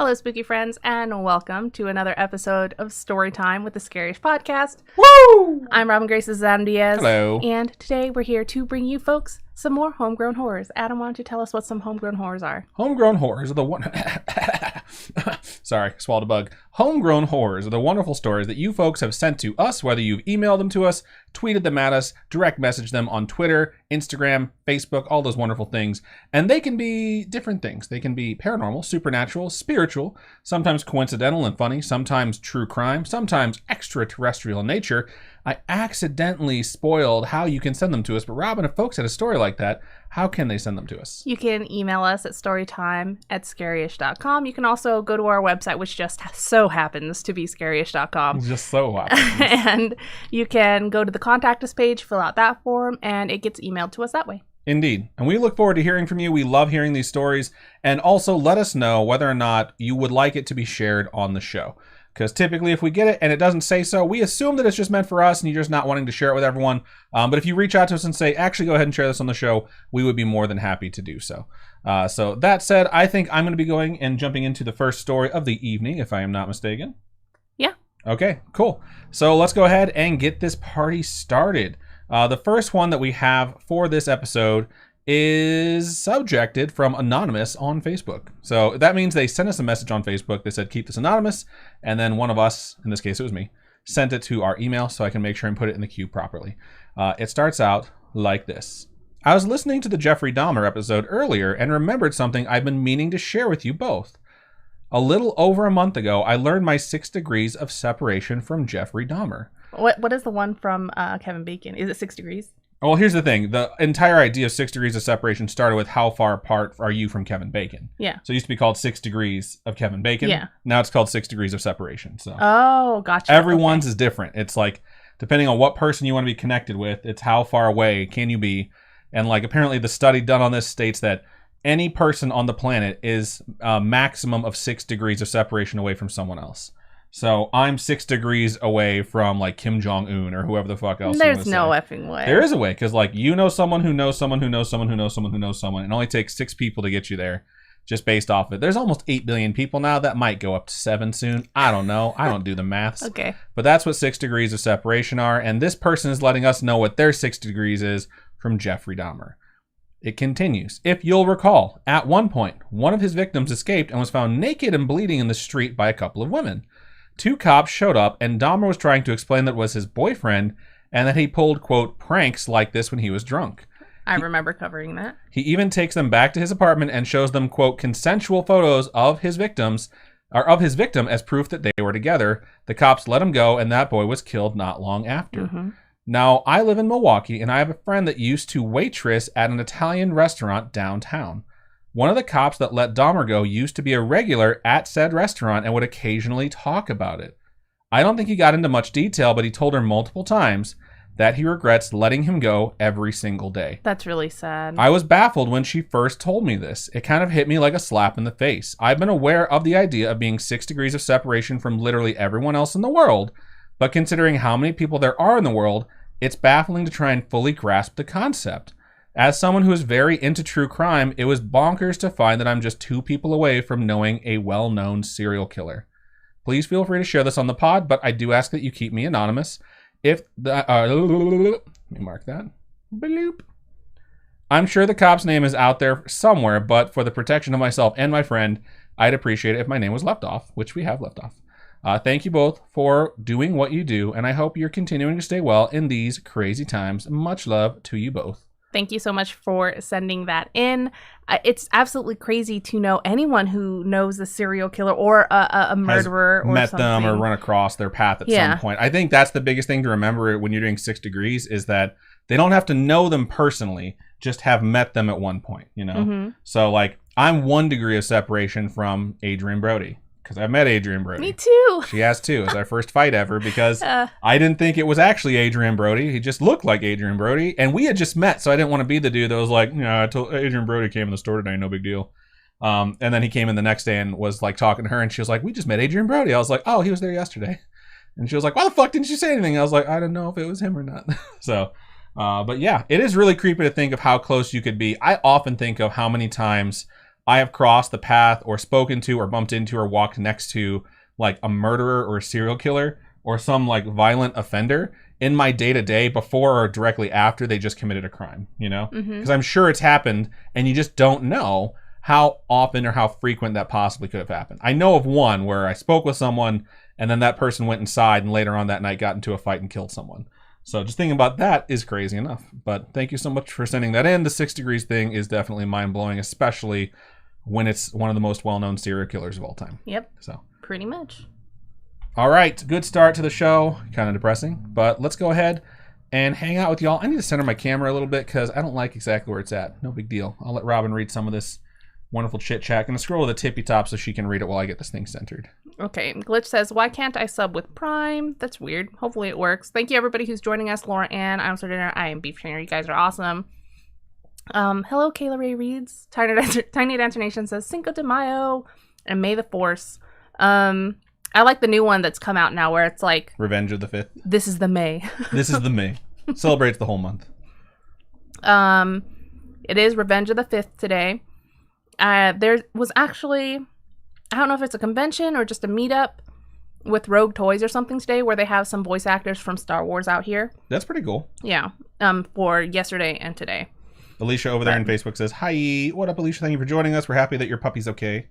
Hello, spooky friends, and welcome to another episode of Storytime with the Scaryish Podcast. Woo! I'm Robin Grace's Adam Diaz. Hello. And today we're here to bring you folks some more homegrown horrors. Adam, why don't you tell us what some homegrown horrors are? Homegrown horrors are the one... Sorry, swallowed a bug. Homegrown horrors are the wonderful stories that you folks have sent to us, whether you've emailed them to us, tweeted them at us, direct messaged them on Twitter, Instagram, Facebook, all those wonderful things. And they can be different things. They can be paranormal, supernatural, spiritual, sometimes coincidental and funny, sometimes true crime, sometimes extraterrestrial in nature. I accidentally spoiled how you can send them to us, but Robin, if folks had a story like that, how can they send them to us? You can email us at storytime@scaryish.com. You can also go to our website, which just so happens to be scaryish.com. Just so happens. And you can go to the contact us page, fill out that form, and it gets emailed to us that way. Indeed. And we look forward to hearing from you. We love hearing these stories. And also let us know whether or not you would like it to be shared on the show. Because typically if we get it and it doesn't say so, we assume that it's just meant for us and you're just not wanting to share it with everyone. But if you reach out to us and say, actually go ahead and share this on the show, we would be more than happy to do so. So that said, I think I'm going to be going and jumping into the first story of the evening, if I am not mistaken. Yeah. Okay, cool. So let's go ahead and get this party started. The first one that we have for this episode is subjected from Anonymous on Facebook. So that means they sent us a message on Facebook. They said, keep this anonymous. And then one of us, in this case it was me, sent it to our email so I can make sure and put it in the queue properly. It starts out like this. I was listening to the Jeffrey Dahmer episode earlier and remembered something I've been meaning to share with you both. A little over a month ago, I learned my 6 degrees of separation from Jeffrey Dahmer. What is the one from Kevin Bacon? Is it 6 degrees? Well, here's the thing. The entire idea of 6 degrees of separation started with how far apart are you from Kevin Bacon? Yeah. So it used to be called 6 degrees of Kevin Bacon. Yeah. Now it's called 6 degrees of separation. So oh, gotcha. Everyone's is different. It's like, depending on what person you want to be connected with, it's how far away can you be. And like apparently the study done on this states that any person on the planet is a maximum of 6 degrees of separation away from someone else. So I'm 6 degrees away from like Kim Jong-un or whoever the fuck else. There's no effing way. There is a way, because like you know someone who knows someone who knows someone who knows someone who knows someone. It only takes 6 people to get you there, just based off of it. There's almost 8 billion people now. That might go up to 7 soon. I don't know. I don't do the maths. Okay. But that's what 6 degrees of separation are, and this person is letting us know what their 6 degrees is from Jeffrey Dahmer. It continues. If you'll recall, at one point, one of his victims escaped and was found naked and bleeding in the street by a couple of women. 2 cops showed up, and Dahmer was trying to explain that it was his boyfriend and that he pulled, quote, pranks like this when he was drunk. I remember covering that. He even takes them back to his apartment and shows them, quote, consensual photos of his victims, or of his victim as proof that they were together. The cops let him go, and that boy was killed not long after. Mm-hmm. Now, I live in Milwaukee, and I have a friend that used to waitress at an Italian restaurant downtown. One of the cops that let Dahmer go used to be a regular at said restaurant and would occasionally talk about it. I don't think he got into much detail, but he told her multiple times that he regrets letting him go every single day. That's really sad. I was baffled when she first told me this. It kind of hit me like a slap in the face. I've been aware of the idea of being 6 degrees of separation from literally everyone else in the world, but considering how many people there are in the world, it's baffling to try and fully grasp the concept. As someone who is very into true crime, it was bonkers to find that I'm just 2 people away from knowing a well-known serial killer. Please feel free to share this on the pod, but I do ask that you keep me anonymous. If the let me mark that. Bloop. I'm sure the cop's name is out there somewhere, but for the protection of myself and my friend, I'd appreciate it if my name was left off, which we have left off. Thank you both for doing what you do, and I hope you're continuing to stay well in these crazy times. Much love to you both. Thank you so much for sending that in. It's absolutely crazy to know anyone who knows a serial killer or a murderer or met something. them or run across their path at some point. I think that's the biggest thing to remember when you're doing 6 degrees is that they don't have to know them personally, just have met them at one point, you know? Mm-hmm. So like I'm 1 degree of separation from Adrian Brody. Because I've met Adrian Brody. Me too. She has too. It's our first fight ever because I didn't think it was actually Adrian Brody. He just looked like Adrian Brody. And we had just met, so I didn't want to be the dude that was like, I told Adrian Brody came in the store today, no big deal. And then he came in the next day and was like talking to her, and she was like, we just met Adrian Brody. I was like, oh, he was there yesterday. And she was like, why the fuck didn't you say anything? I was like, I don't know if it was him or not. So, but yeah, it is really creepy to think of how close you could be. I often think of how many times I have crossed the path or spoken to or bumped into or walked next to like a murderer or a serial killer or some like violent offender in my day-to-day before or directly after they just committed a crime, you know? Because I'm sure it's happened and you just don't know how often or how frequent that possibly could have happened. I know of one where I spoke with someone and then that person went inside and later on that night got into a fight and killed someone. So just thinking about that is crazy enough. But thank you so much for sending that in. The 6 degrees thing is definitely mind-blowing, especially when it's one of the most well-known serial killers of all time. Yep. So pretty much. All right. Good start to the show. Kind of depressing. But let's go ahead and hang out with y'all. I need to center my camera a little bit because I don't like exactly where it's at. No big deal. I'll let Robin read some of this wonderful chit-chat. Gonna scroll to the tippy top so she can read it while I get this thing centered. Okay. Glitch says, why can't I sub with Prime? That's weird. Hopefully it works. Thank you everybody who's joining us. Laura Ann, I'm Sir Dinner. I am Beef Trainer. You guys are awesome. Hello, Kayla Ray Reads. Tiny Dancer Nation says Cinco de Mayo and May the Force. I like the new one that's come out now where it's like Revenge of the 5th. This is the May. This is the May. Celebrates the whole month. It is Revenge of the 5th today. There was actually, I don't know if it's a convention or just a meetup with Rogue Toys or something today where they have some voice actors from Star Wars out here. That's pretty cool. Yeah. For yesterday and today. Alicia over there on Facebook says, hi, what up, Alicia? Thank you for joining us. We're happy that your puppy's okay.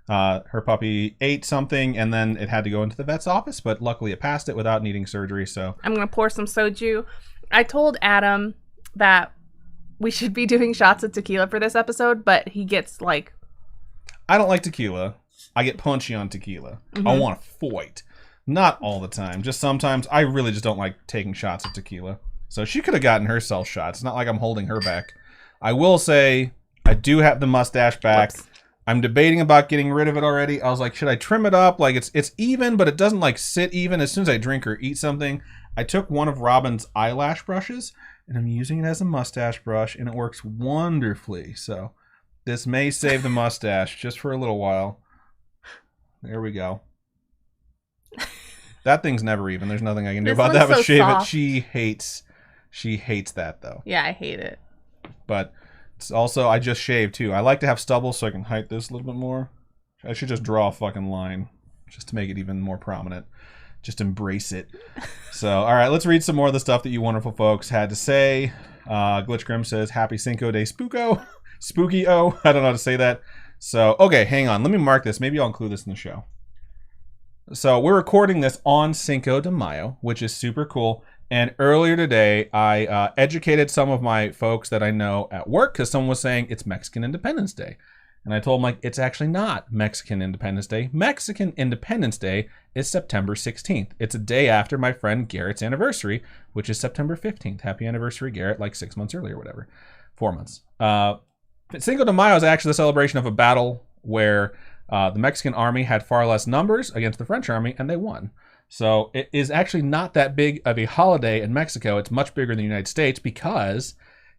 Her puppy ate something and then it had to go into the vet's office, but luckily it passed it without needing surgery. So I'm going to pour some soju. I told Adam that we should be doing shots of tequila for this episode, but he gets like... I don't like tequila. I get punchy on tequila. I want to fight. Not all the time. Just sometimes. I really just don't like taking shots of tequila. So she could have gotten herself shots. It's not like I'm holding her back. I will say I do have the mustache back. Whoops. I'm debating about getting rid of it already. I was like, should I trim it up? Like it's even, but it doesn't like sit even. As soon as I drink or eat something, I took one of Robin's eyelash brushes and I'm using it as a mustache brush and it works wonderfully. So this may save the mustache just for a little while. There we go. That thing's never even. There's nothing I can do about that but shave it. She hates that though. Yeah, I hate it. But it's also, I just shaved too. I like to have stubble so I can height this a little bit more. I should just draw a fucking line just to make it even more prominent. Just embrace it. So, all right, let's read some more of the stuff that you wonderful folks had to say. Glitch Grim says, happy Cinco de Spooko. Spooky-o. I don't know how to say that. So, okay, hang on. Let me mark this. Maybe I'll include this in the show. So, we're recording this on Cinco de Mayo, which is super cool. And earlier today, I educated some of my folks that I know at work because someone was saying it's Mexican Independence Day. And I told them, like, it's actually not Mexican Independence Day. Mexican Independence Day is September 16th. It's a day after my friend Garrett's anniversary, which is September 15th. Happy anniversary, Garrett, like 6 months earlier or whatever. 4 months. Cinco de Mayo is actually the celebration of a battle where the Mexican army had far less numbers against the French army, and they won. So it is actually not that big of a holiday in Mexico. It's much bigger in the United States because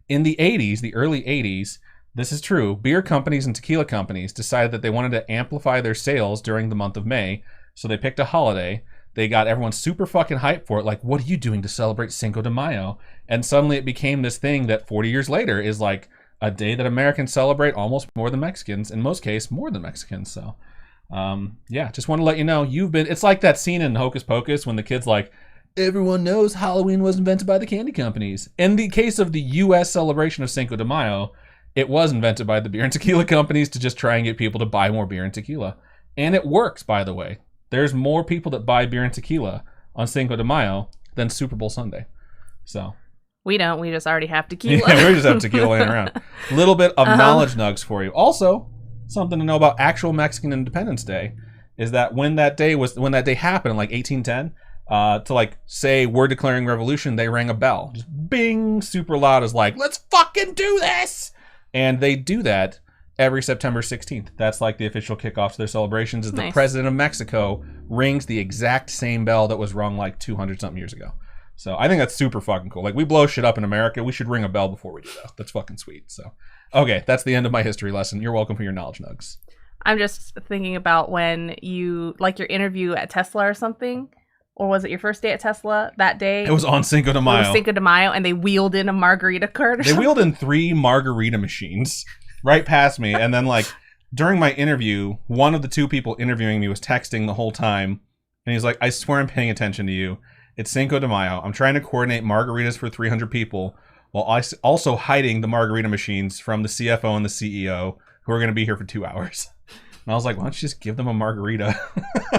in the 80s, the early 80s, this is true, beer companies and tequila companies decided that they wanted to amplify their sales during the month of May. So they picked a holiday. They got everyone super fucking hyped for it. Like, what are you doing to celebrate Cinco de Mayo? And suddenly it became this thing that 40 years later is like a day that Americans celebrate almost more than Mexicans. In most cases, more than Mexicans. So... yeah, just want to let you know it's like that scene in Hocus Pocus when the kid's like, everyone knows Halloween was invented by the candy companies. In the case of the U.S. celebration of Cinco de Mayo, it was invented by the beer and tequila companies to just try and get people to buy more beer and tequila. And it works, by the way. There's more people that buy beer and tequila on Cinco de Mayo than Super Bowl Sunday. So... We don't. We just already have tequila. Yeah, we just have tequila laying around. A little bit of knowledge nugs for you. Also... something to know about actual Mexican Independence Day is that when that day happened in like 1810, to like say we're declaring revolution, they rang a bell, just bing, super loud, as like, let's fucking do this. And they do that every September 16th. That's like the official kickoff to their celebrations. Is the president of Mexico rings the exact same bell that was rung like 200 something years ago. So I think that's super fucking cool. Like, we blow shit up in America. We should ring a bell before we do that. That's fucking sweet. So, okay, that's the end of my history lesson. You're welcome for your knowledge nugs. I'm just thinking about when you, like your interview at Tesla or something, or was it your first day at Tesla that day? It was on Cinco de Mayo. It was Cinco de Mayo, and they wheeled in a margarita cart or something. They wheeled in 3 margarita machines right past me, and then like during my interview, one of the two people interviewing me was texting the whole time. And he's like, I swear I'm paying attention to you. It's Cinco de Mayo. I'm trying to coordinate margaritas for 300 people while also hiding the margarita machines from the CFO and the CEO who are going to be here for 2 hours. And I was like, why don't you just give them a margarita?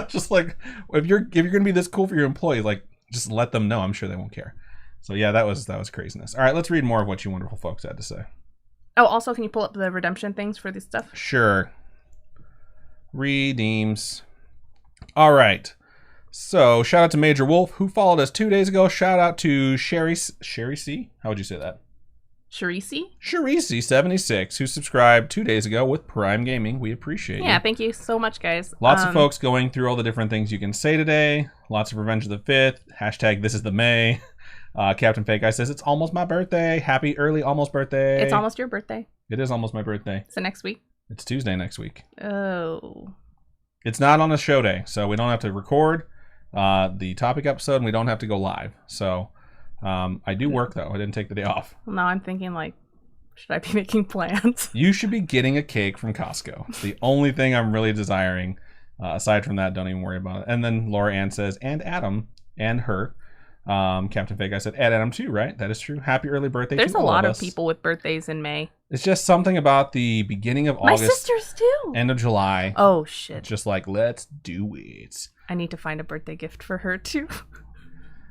Just like, if you're going to be this cool for your employees, like, just let them know. I'm sure they won't care. So yeah, that was craziness. All right, let's read more of what you wonderful folks had to say. Oh, also, can you pull up the redemption things for this stuff? Sure. Redeems. All right. So, shout out to Major Wolf, who followed us 2 days ago. Shout out to Sherry C? How would you say that? Sharisi76, who subscribed 2 days ago with Prime Gaming. We appreciate you. Yeah, thank you so much, guys. Lots of folks going through all the different things you can say today. Lots of Revenge of the 5th. Hashtag this is the May. Captain Fake Guy says, it's almost my birthday. Happy early almost birthday. It's almost your birthday. It is almost my birthday. So next week? It's Tuesday next week. Oh. It's not on a show day, so we don't have to record the topic episode, and we don't have to go live. So I do work, though. I didn't take the day off. Well, now I'm thinking, like, should I be making plans? You should be getting a cake from Costco. It's the only thing I'm really desiring. Aside from that, don't even worry about it. And then Laura Ann says, and Adam, and her. Captain Fake, I said, and Adam too, right? That is true. Happy early birthday to all of us. There's a lot of people with birthdays in May. It's just something about the beginning of August. My sisters too. End of July. Oh, shit. It's just like, let's do it. I need to find a birthday gift for her too.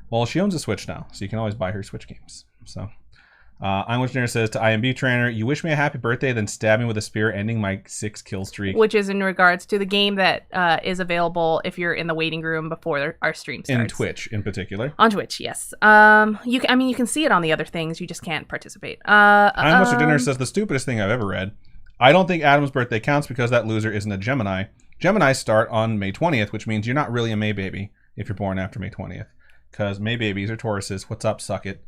Well, she owns a Switch now, so you can always buy her Switch games. So, I'm Dinner says to IMB Trainer, you wish me a happy birthday, then stab me with a spear, ending my 6 kill streak. Which is in regards to the game that is available if you're in the waiting room before our stream starts. In Twitch, in particular. On Twitch, yes. You can see it on the other things. You just can't participate. I'm Dinner says the stupidest thing I've ever read. I don't think Adam's birthday counts because that loser isn't a Gemini. Geminis start on May 20th, which means you're not really a May baby if you're born after May 20th. Because May babies are Tauruses. What's up, suck it?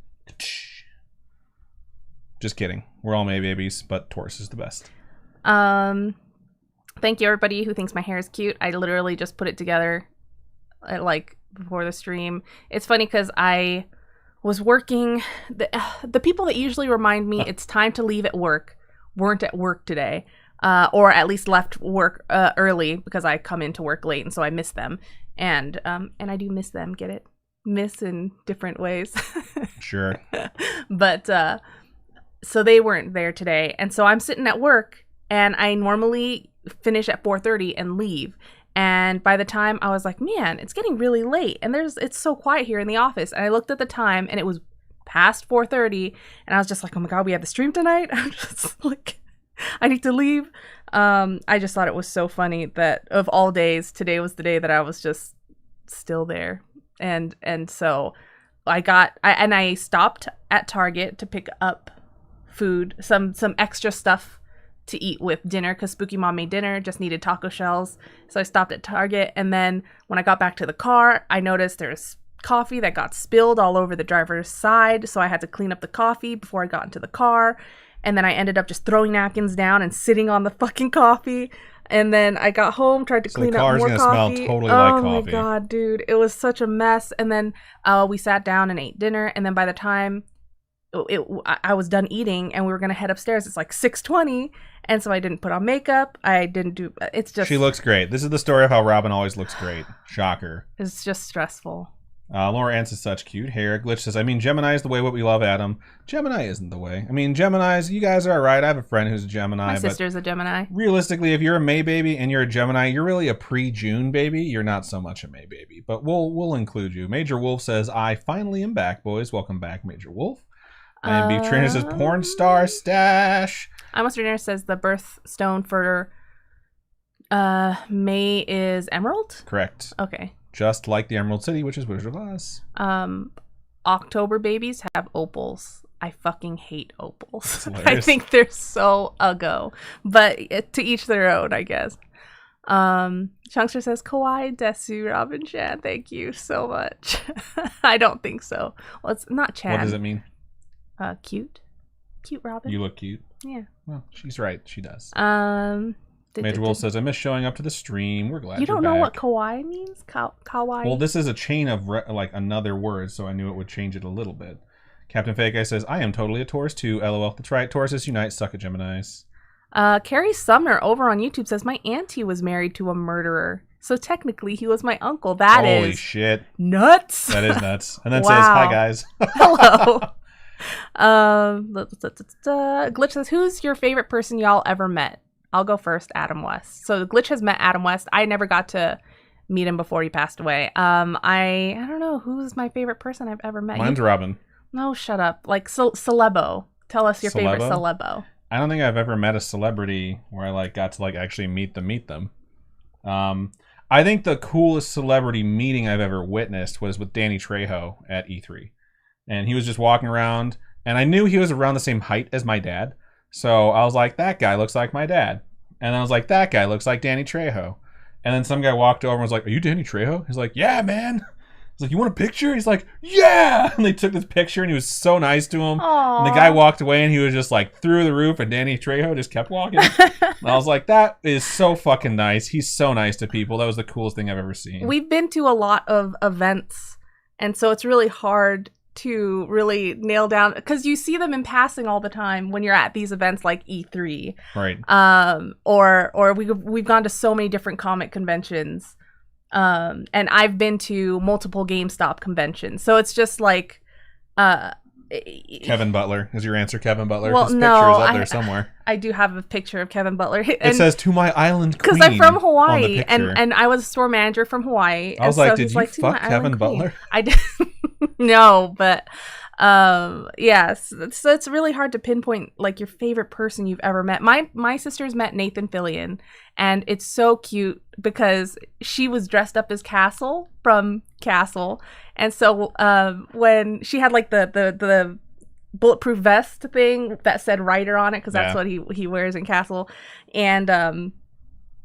Just kidding. We're all May babies, but Taurus is the best. Thank you, everybody who thinks my hair is cute. I literally just put it together, before the stream. It's funny because I was working. The people that usually remind me it's time to leave at work weren't at work today, or at least left work early because I come into work late, and so I miss them. And I do miss them. Get it? Miss in different ways. Sure. But so they weren't there today, and so I'm sitting at work, and I normally finish at 4:30 and leave. And by the time I was like, man, it's getting really late, and it's so quiet here in the office. And I looked at the time, and it was past 4:30, and I was just like, oh my god, we have the stream tonight. I'm just like, I need to leave. I just thought it was so funny that of all days, today was the day that I was just still there. And so I stopped at Target to pick up food, some extra stuff to eat with dinner, because Spooky Mom made dinner, just needed taco shells. So I stopped at Target, and then when I got back to the car, I noticed there's coffee that got spilled all over the driver's side, so I had to clean up the coffee before I got into the car. And then I ended up just throwing napkins down and sitting on the fucking coffee. And then I got home, tried to clean up more coffee. The car's gonna smell totally like coffee. Oh my god, dude. It was such a mess. And then we sat down and ate dinner. And then by the time I was done eating and we were going to head upstairs, it's like 6:20. And so I didn't put on makeup. I didn't do... It's just... She looks great. This is the story of how Robin always looks great. Shocker. It's just stressful. Laura Ann says, such cute hair. Glitch says, I mean, Gemini is the way what we love, Adam. Gemini isn't the way. I mean, Geminis, you guys are all right. I have a friend who's a Gemini. My sister's a Gemini. Realistically, if you're a May baby and you're a Gemini, you're really a pre-June baby. You're not so much a May baby, but we'll include you. Major Wolf says, I finally am back, boys. Welcome back, Major Wolf. IMB Trainer says, porn star stash. Dinner says the birthstone for May is emerald? Correct. Okay. Just like the Emerald City, which is Wizard of Oz. October babies have opals. I fucking hate opals. I think they're so uggo. But to each their own, I guess. Chunkster says, Kawaii Desu, Robin Chan. Thank you so much. I don't think so. Well, it's not Chan. What does it mean? Cute. Cute Robin. You look cute. Yeah. Well, she's right. She does. Major Wolf says, I miss showing up to the stream. We're glad you you're don't know back. what kawaii means? Kawaii? Well, this is a chain of another word, so I knew it would change it a little bit. Captain Fake Guy says, I am totally a Taurus too. LOL. That's right. Tauruses unite. Suck at Geminis. Carrie Sumner over on YouTube says, my auntie was married to a murderer. So technically he was my uncle. Holy shit. Nuts. That is nuts. And then Wow. says, hi guys. Hello. Glitch says, who's your favorite person y'all ever met? I'll go first, Adam West. So Glitch has met Adam West. I never got to meet him before he passed away. I don't know who's my favorite person I've ever met. Mine's Robin. No, shut up. Like celebo. Tell us your favorite Celebo? celebo. I don't think I've ever met a celebrity where I like got to like actually meet them. I think the coolest celebrity meeting I've ever witnessed was with Danny Trejo at E3. And he was just walking around, and I knew he was around the same height as my dad. So I was like, that guy looks like my dad. And I was like, that guy looks like Danny Trejo. And then some guy walked over and was like, are you Danny Trejo? He's like, yeah, man. I was like, you want a picture? He's like, yeah. And they took this picture, and he was so nice to him. Aww. And the guy walked away, and he was just like through the roof, and Danny Trejo just kept walking. And I was like, that is so fucking nice. He's so nice to people. That was the coolest thing I've ever seen. We've been to a lot of events, and so it's really hard to really nail down, because you see them in passing all the time when you're at these events like E3. Right. Or we've gone to so many different comic conventions. And I've been to multiple GameStop conventions. So it's just like Kevin Butler is your answer, Kevin Butler. Well, His no, picture is up there somewhere. I do have a picture of Kevin Butler. It says, to my island queen. Because I'm from Hawaii, on the picture. and I was a store manager from Hawaii. I was and like, so did you fuck Kevin Butler? I did. No, but yes. So it's really hard to pinpoint like your favorite person you've ever met. My sisters met Nathan Fillion, and it's so cute because she was dressed up as Castle from Castle, and so when she had like the bulletproof vest thing that said writer on it, because that's what he wears in Castle, and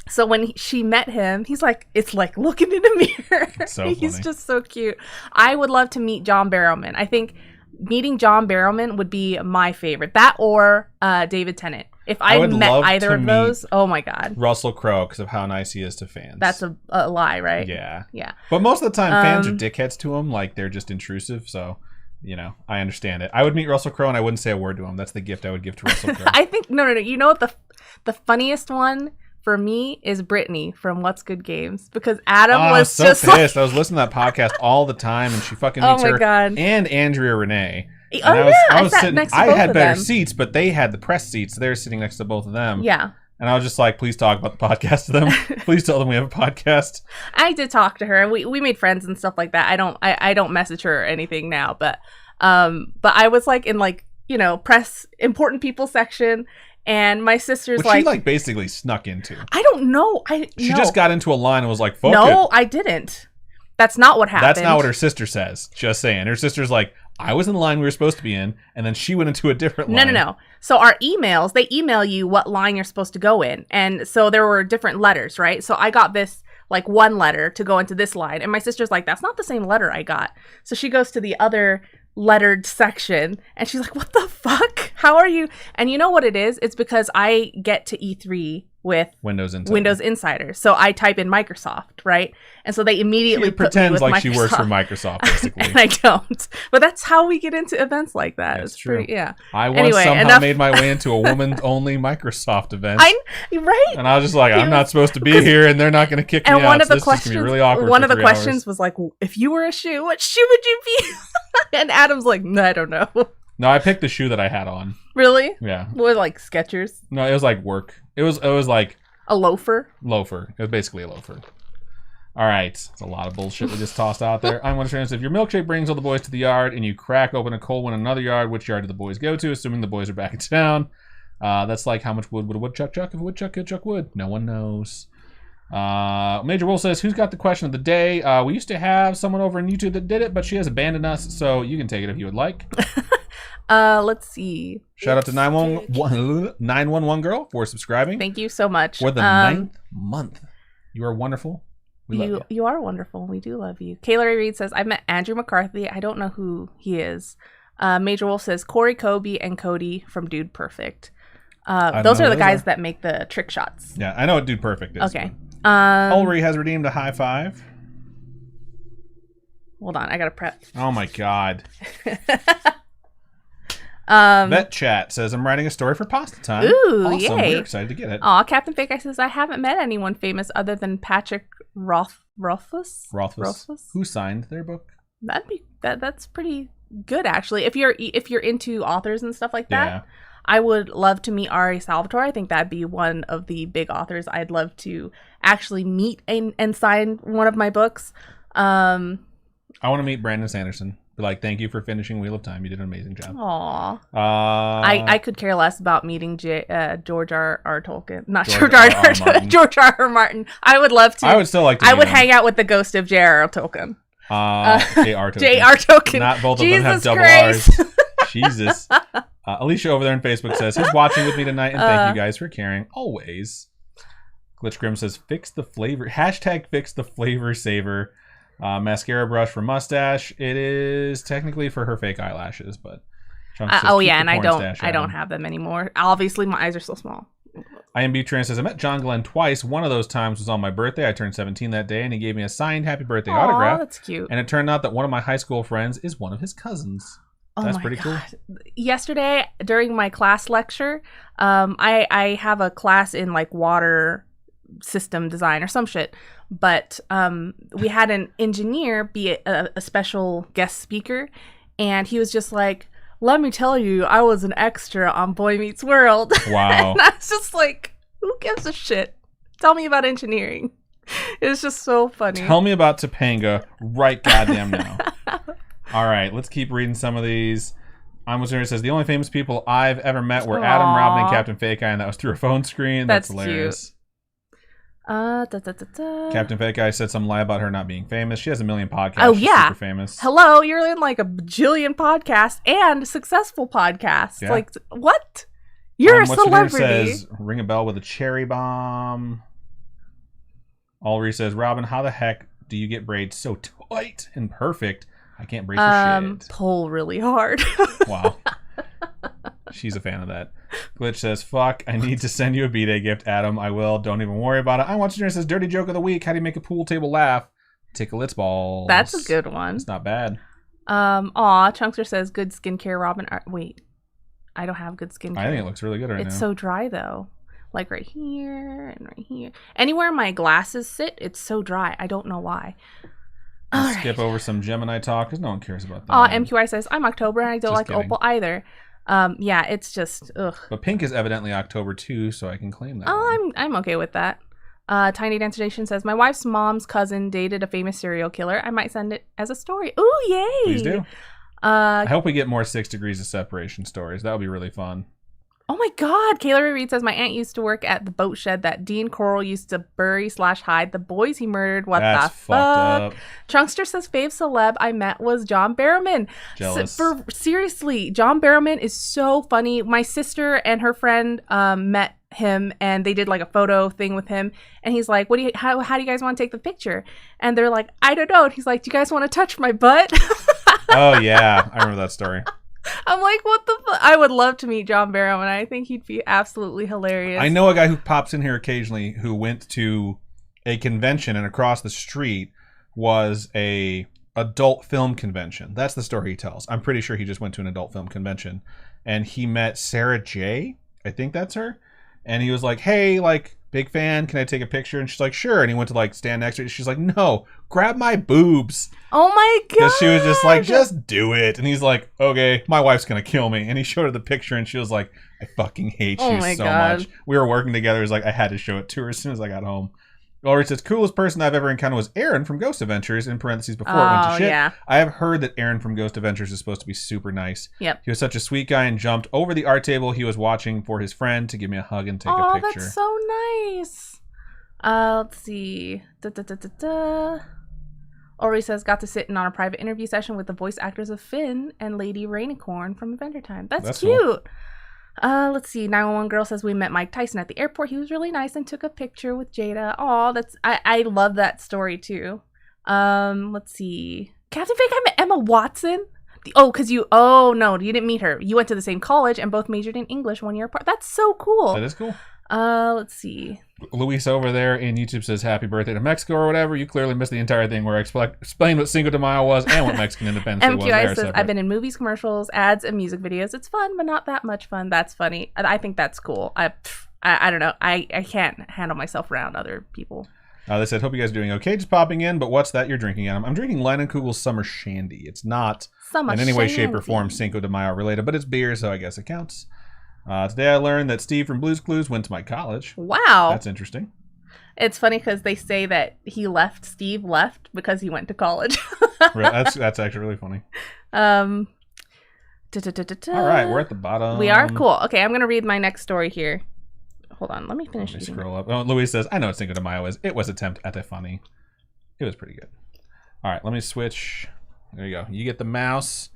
so when she met him, he's like, it's like looking in a mirror. So He's funny. just so cute. I would love to meet John Barrowman. I think meeting John Barrowman would be my favorite. That or David Tennant. If I would met love either to of those, oh my God. Russell Crowe, because of how nice he is to fans. That's a lie, right? Yeah. Yeah. But most of the time, fans are dickheads to him. Like, they're just intrusive. So, you know, I understand it. I would meet Russell Crowe, and I wouldn't say a word to him. That's the gift I would give to Russell Crowe. I think, no. You know what the funniest one for me is Brittany from What's Good Games, because Adam was so just pissed. I was listening to that podcast all the time, and she fucking meets her God. and Andrea Renee. And I sat sitting, next to I both had of better them. seats, but they had the press seats. So they were sitting next to both of them. Yeah. And I was just like, please talk about the podcast to them. Please tell them we have a podcast. I did talk to her, and we made friends and stuff like that. I don't message her or anything now, but I was like in like, you know, press important people section, and my sister's Which she like basically snuck into. I don't know. She just got into a line and was like, fuck No, it. I didn't. That's not what happened. That's not what her sister says. Just saying. Her sister's like, I was in the line we were supposed to be in, and then she went into a different line. No. So our emails, they email you what line you're supposed to go in. And so there were different letters, right? So I got this like one letter to go into this line. And my sister's like, that's not the same letter I got. So she goes to the other lettered section, and she's like, what the fuck? How are you? And you know what it is? It's because I get to E3 with Windows Insider. So I type in Microsoft, right? And so they immediately She pretends like Microsoft. she works for Microsoft, basically. And I don't. But that's how we get into events like that. That's It's true. pretty, yeah. I once Anyway, somehow made my way into a woman-only Microsoft event. Right? And I was just like, I'm not supposed to be here, and they're not going to kick me And out. one of so the this is gonna questions, be really awkward one for of the 3 questions hours. was like, if you were a shoe, what shoe would you be? And Adam's like, no, I don't know. No, I picked the shoe that I had on. Really? Yeah. What, like Skechers? No, it was like work. It was like A loafer? loafer. It was basically a loafer. All right. It's a lot of bullshit we just tossed out there. I'm going to translate. If your milkshake brings all the boys to the yard and you crack open a cold one in another yard, which yard do the boys go to, assuming the boys are back in town? That's like how much wood would a woodchuck chuck if a woodchuck could chuck wood? No one knows. Major Wolf says, who's got the question of the day? We used to have someone over on YouTube that did it, but she has abandoned us, so you can take it if you would like. Let's see. Shout out to 911 girl for subscribing. Thank you so much. For the 9th month. You are wonderful. We love you. You are wonderful. We do love you. Kayla Ray Reed says, I met Andrew McCarthy. I don't know who he is. Major Wolf says, Corey Kobe and Cody from Dude Perfect. Those are the guys that make the trick shots. Yeah, I know what Dude Perfect is. Okay. Ulrich has redeemed a high five. Hold on, I gotta prep. Oh my god. Vet Chat says, I'm writing a story for Pasta Time. Ooh, awesome. yay. We're excited to get it. Aw, Captain Fake Eye says, I haven't met anyone famous other than Patrick Rothfuss. Who signed their book? That's pretty good, actually. If you're into authors and stuff like that, Yeah. I would love to meet Ari Salvatore. I think that'd be one of the big authors I'd love to actually meet and sign one of my books. I want to meet Brandon Sanderson. Be like, thank you for finishing Wheel of Time. You did an amazing job. Aw. I could care less about meeting George R. R. Tolkien. Not George George R. R. Martin. George R. R. Martin. I would love to. I would still like to I meet would him. hang out with the ghost of J.R.R. Tolkien. J.R. Tolkien. J.R. Tolkien. Not both Jesus of them have double Christ. R's. Jesus. Alicia over there on Facebook says, he's watching with me tonight, and thank you guys for caring. Always. Glitch Grim says, fix the flavor. Hashtag fix the flavor saver. Mascara brush for mustache. It is technically for her fake eyelashes, but Chunk says, and I don't have them anymore. Obviously, my eyes are so small. IMB Trans says, I met John Glenn twice. One of those times was on my birthday. I turned 17 that day, and he gave me a signed happy birthday autograph. That's cute. And it turned out that one of my high school friends is one of his cousins. That's pretty cool. Yesterday, during my class lecture, I have a class in like water system design or some shit. But we had an engineer be a special guest speaker, and he was just like, let me tell you, I was an extra on Boy Meets World. Wow. And I was just like, who gives a shit? Tell me about engineering. It was just so funny. Tell me about Topanga right goddamn now. All right, let's keep reading some of these. It says, the only famous people I've ever met were Adam, Robin, and Captain Fake Eye, and that was through a phone screen. That's hilarious. Cute. Captain Fake Eye said some lie about her not being famous. She has a million podcasts. Oh, She's yeah. super famous. Hello, you're in like a bajillion podcasts and successful podcasts. Yeah. Like, what? You're a What's celebrity. Your name says, ring a bell with a cherry bomb. Ulrich says, Robin, how the heck do you get braids so tight and perfect? I can't braid for shit. Pull really hard. Wow. She's a fan of that. Glitch says, fuck, I need to send you a B-Day gift, Adam. I will. Don't even worry about it. I want you to says, dirty joke of the week. How do you make a pool table laugh? Tickle its balls. That's a good one. It's not bad. Chunkster says, good skincare, Robin. Wait, I don't have good skincare. I think it looks really good right now. It's so dry, though. Like right here and right here. Anywhere my glasses sit, it's so dry. I don't know why. Skip over some Gemini talk because no one cares about that. MQI says, I'm October and I don't like Opal either. Yeah, it's just, ugh. But pink is evidently October too, so I can claim that. I'm okay with that. Tiny Dancer Nation says, my wife's mom's cousin dated a famous serial killer. I might send it as a story. Ooh, yay! Please do. I hope we get more 6 degrees of separation stories. That would be really fun. Oh my God. Kayla Reed says, my aunt used to work at the boat shed that Dean Coral used to bury/hide the boys he murdered. What the fuck? Up. Chunkster says, fave celeb I met was John Barrowman. Jealous. Seriously, John Barrowman is so funny. My sister and her friend met him and they did like a photo thing with him, and he's like, how do you guys want to take the picture? And they're like, I don't know. And he's like, do you guys want to touch my butt? Oh yeah, I remember that story. I'm like, what the fuck? I would love to meet John Barrow, and I think he'd be absolutely hilarious. I know a guy who pops in here occasionally who went to a convention, and across the street was a adult film convention. That's the story he tells. I'm pretty sure he just went to an adult film convention, and he met Sarah J. I think that's her. And he was like, hey, like, big fan, can I take a picture? And she's like, sure. And he went to like stand next to her. She's like, no, grab my boobs. Oh my God. Because she was just like, just do it. And he's like, okay, my wife's going to kill me. And he showed her the picture and she was like, I fucking hate you so much. We were working together. It was like, I had to show it to her as soon as I got home. Ulrich says, coolest person I've ever encountered was Aaron from Ghost Adventures, in parentheses, before it went to shit. Yeah. I have heard that Aaron from Ghost Adventures is supposed to be super nice. Yep. He was such a sweet guy and jumped over the art table he was watching for his friend to give me a hug and take a picture. Oh, that's so nice. Let's see. Ulrich says, got to sit in on a private interview session with the voice actors of Finn and Lady Rainicorn from Adventure Time. That's cute. Cool. Let's see. 911 girl says, we met Mike Tyson at the airport. He was really nice and took a picture with Jada. Oh, I love that story too. Let's see. Captain Fake, I met Emma Watson. You didn't meet her. You went to the same college and both majored in English 1 year apart. That's so cool. That is cool. Let's see. Luis over there in YouTube says happy birthday to Mexico or whatever. You clearly missed the entire thing where I explained what Cinco de Mayo was and what Mexican independence Day was. MQI says, I've been in movies, commercials, ads, and music videos. It's fun, but not that much fun. That's funny. I think that's cool. I don't know. I can't handle myself around other people. They said, hope you guys are doing okay. Just popping in, but what's that you're drinking? I'm drinking Leinenkugel's Summer Shandy. It's not in any way, shape, or form Cinco de Mayo related, but it's beer, so I guess it counts. Today I learned that Steve from Blue's Clues went to my college. Wow. That's interesting. It's funny because they say that Steve left because he went to college. That's actually really funny. All right, we're at the bottom. We are? Cool. Okay, I'm going to read my next story here. Hold on, let me finish. Let me scroll up. Oh, Luis says, I know what Cinco de Mayo is. It was attempt at a funny. It was pretty good. All right, let me switch. There you go. You get the mouse.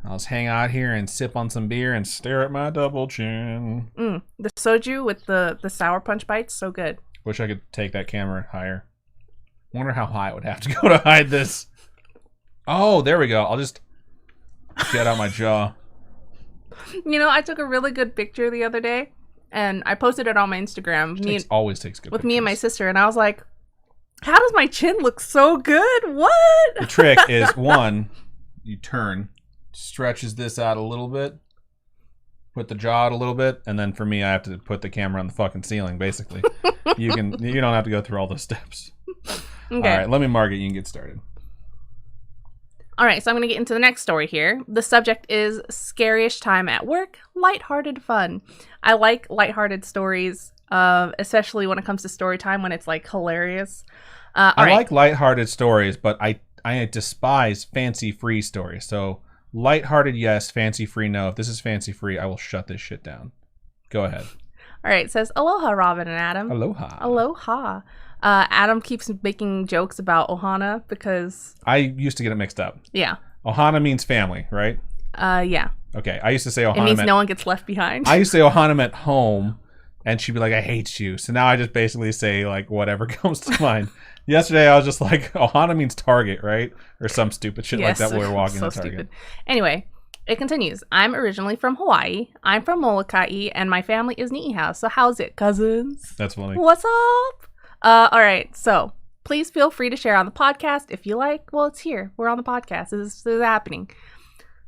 I'll just hang out here and sip on some beer and stare at my double chin. The soju with the sour punch bites, so good. Wish I could take that camera higher. Wonder how high it would have to go to hide this. Oh, there we go. I'll just get out my jaw. You know, I took a really good picture the other day, and I posted it on my Instagram. Always takes good with pictures. Me and my sister, and I was like, how does my chin look so good? What? The trick is, one, you turn, stretches this out a little bit, put the jaw out a little bit, and then for me, I have to put the camera on the fucking ceiling, basically. You don't have to go through all those steps. Okay. All right, let me mark it. You can get started. All right, so I'm going to get into the next story here. The subject is Scaryish time at work, lighthearted fun. I like lighthearted stories, especially when it comes to story time, when it's like hilarious. I like lighthearted stories, but I despise fancy-free stories. So lighthearted, yes. Fancy-free, no. If this is fancy-free, I will shut this shit down. Go ahead. All right, it says, aloha, Robin and Adam. Aloha. Aloha. Adam keeps making jokes about Ohana because... I used to get it mixed up. Yeah. Ohana means family, right? Yeah. Okay, I used to say Ohana It means no one gets left behind. I used to say Ohana meant home, and she'd be like, I hate you. So now I just basically say, like, whatever comes to mind. Yesterday, I was just like, Ohana means Target, right? Or some stupid shit like that while we were walking to Target. Stupid. Anyway, it continues. I'm originally from Hawaii. I'm from Molokai, and my family is Niihau. So how's it, cousins? That's funny. What's up? All right, so please feel free to share on the podcast if you like. Well, it's here. We're on the podcast. This is happening.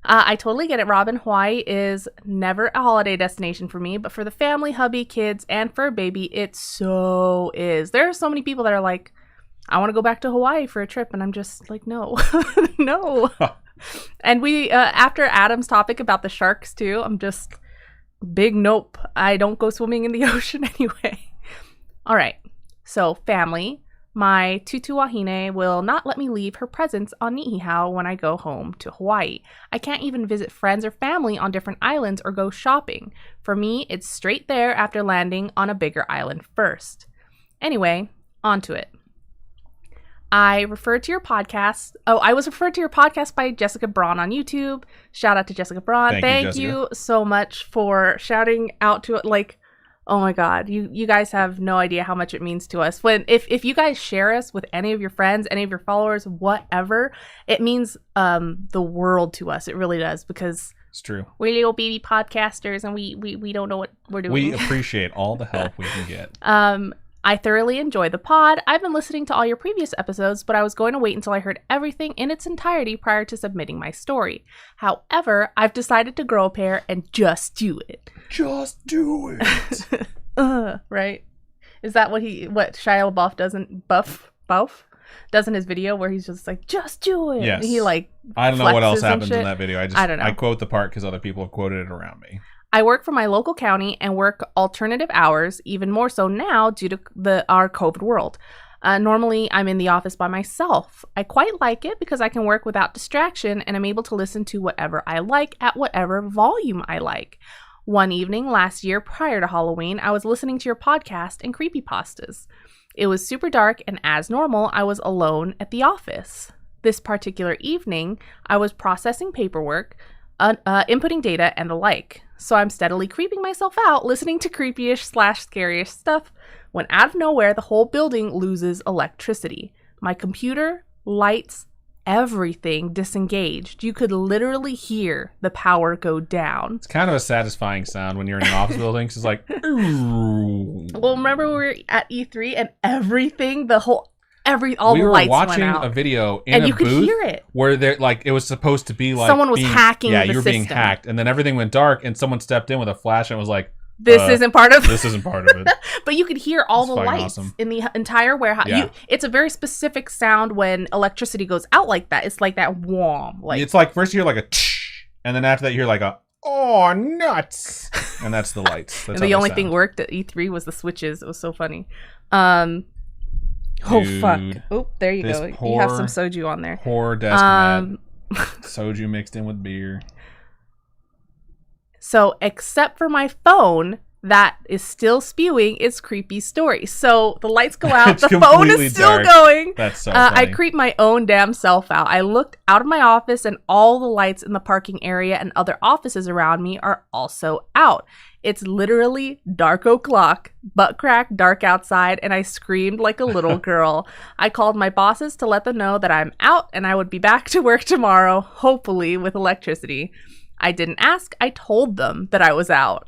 I totally get it, Robin. Hawaii is never a holiday destination for me, but for the family, hubby, kids, and fur baby, it so is. There are so many people that are like, I want to go back to Hawaii for a trip, and I'm just like, no, no. And we, after Adam's topic about the sharks too, I'm just big nope. I don't go swimming in the ocean anyway. All right. So, family, my tutu wahine will not let me leave her presence on Niihau when I go home to Hawaii. I can't even visit friends or family on different islands or go shopping. For me, it's straight there after landing on a bigger island first. Anyway, on to it. I was referred to your podcast by Jessica Braun on YouTube. Shout out to Jessica Braun. Thank you so much for shouting out to it. Like, oh my God, you guys have no idea how much it means to us. If you guys share us with any of your friends, any of your followers, whatever, it means the world to us. It really does, because it's true. We're little baby podcasters, and we don't know what we're doing. We appreciate all the help we can get. I thoroughly enjoy the pod. I've been listening to all your previous episodes, but I was going to wait until I heard everything in its entirety prior to submitting my story. However, I've decided to grow a pair and just do it. Just do it. Right? Is that what Shia LaBeouf does in his video, where he's just like, just do it? Yes. He like I don't know what else happens in that video. I don't know. I quote the part because other people have quoted it around me. I work for my local county and work alternative hours, even more so now due to our COVID world. Normally, I'm in the office by myself. I quite like it because I can work without distraction, and I'm able to listen to whatever I like at whatever volume I like. One evening last year, prior to Halloween, I was listening to your podcast and creepypastas. It was super dark, and as normal, I was alone at the office. This particular evening, I was processing paperwork, inputting data, and the like. So I'm steadily creeping myself out, listening to creepyish/scariest stuff, when out of nowhere, the whole building loses electricity. My computer, lights, everything disengaged. You could literally hear the power go down. It's kind of a satisfying sound when you're in an office building. It's like, ooh. Well, remember we were at E3 and everything, all the lights went out. We were watching a video in and a you could booth hear it. where it was supposed to be like someone was hacking the system. you were being hacked, and then everything went dark, and someone stepped in with a flash and was like, This isn't part of it. But you could hear all That's the fucking lights awesome. in the entire warehouse. Yeah. It's a very specific sound when electricity goes out like that. It's like that whom. Like it's like first you hear like a tsh, and then after that you hear like a oh nuts, and that's the lights. That's and the only thing worked at E3 was the switches. It was so funny. Dude, fuck! Oh, there you go. You have some soju on there. Poor desk mat. Soju mixed in with beer. So, except for my phone, that is still spewing its creepy story. So the lights go out, the phone is still going. That's so funny. I creeped my own damn self out. I looked out of my office and all the lights in the parking area and other offices around me are also out. It's literally dark o'clock, butt crack, dark outside, and I screamed like a little girl. I called my bosses to let them know that I'm out and I would be back to work tomorrow, hopefully with electricity. I didn't ask, I told them that I was out.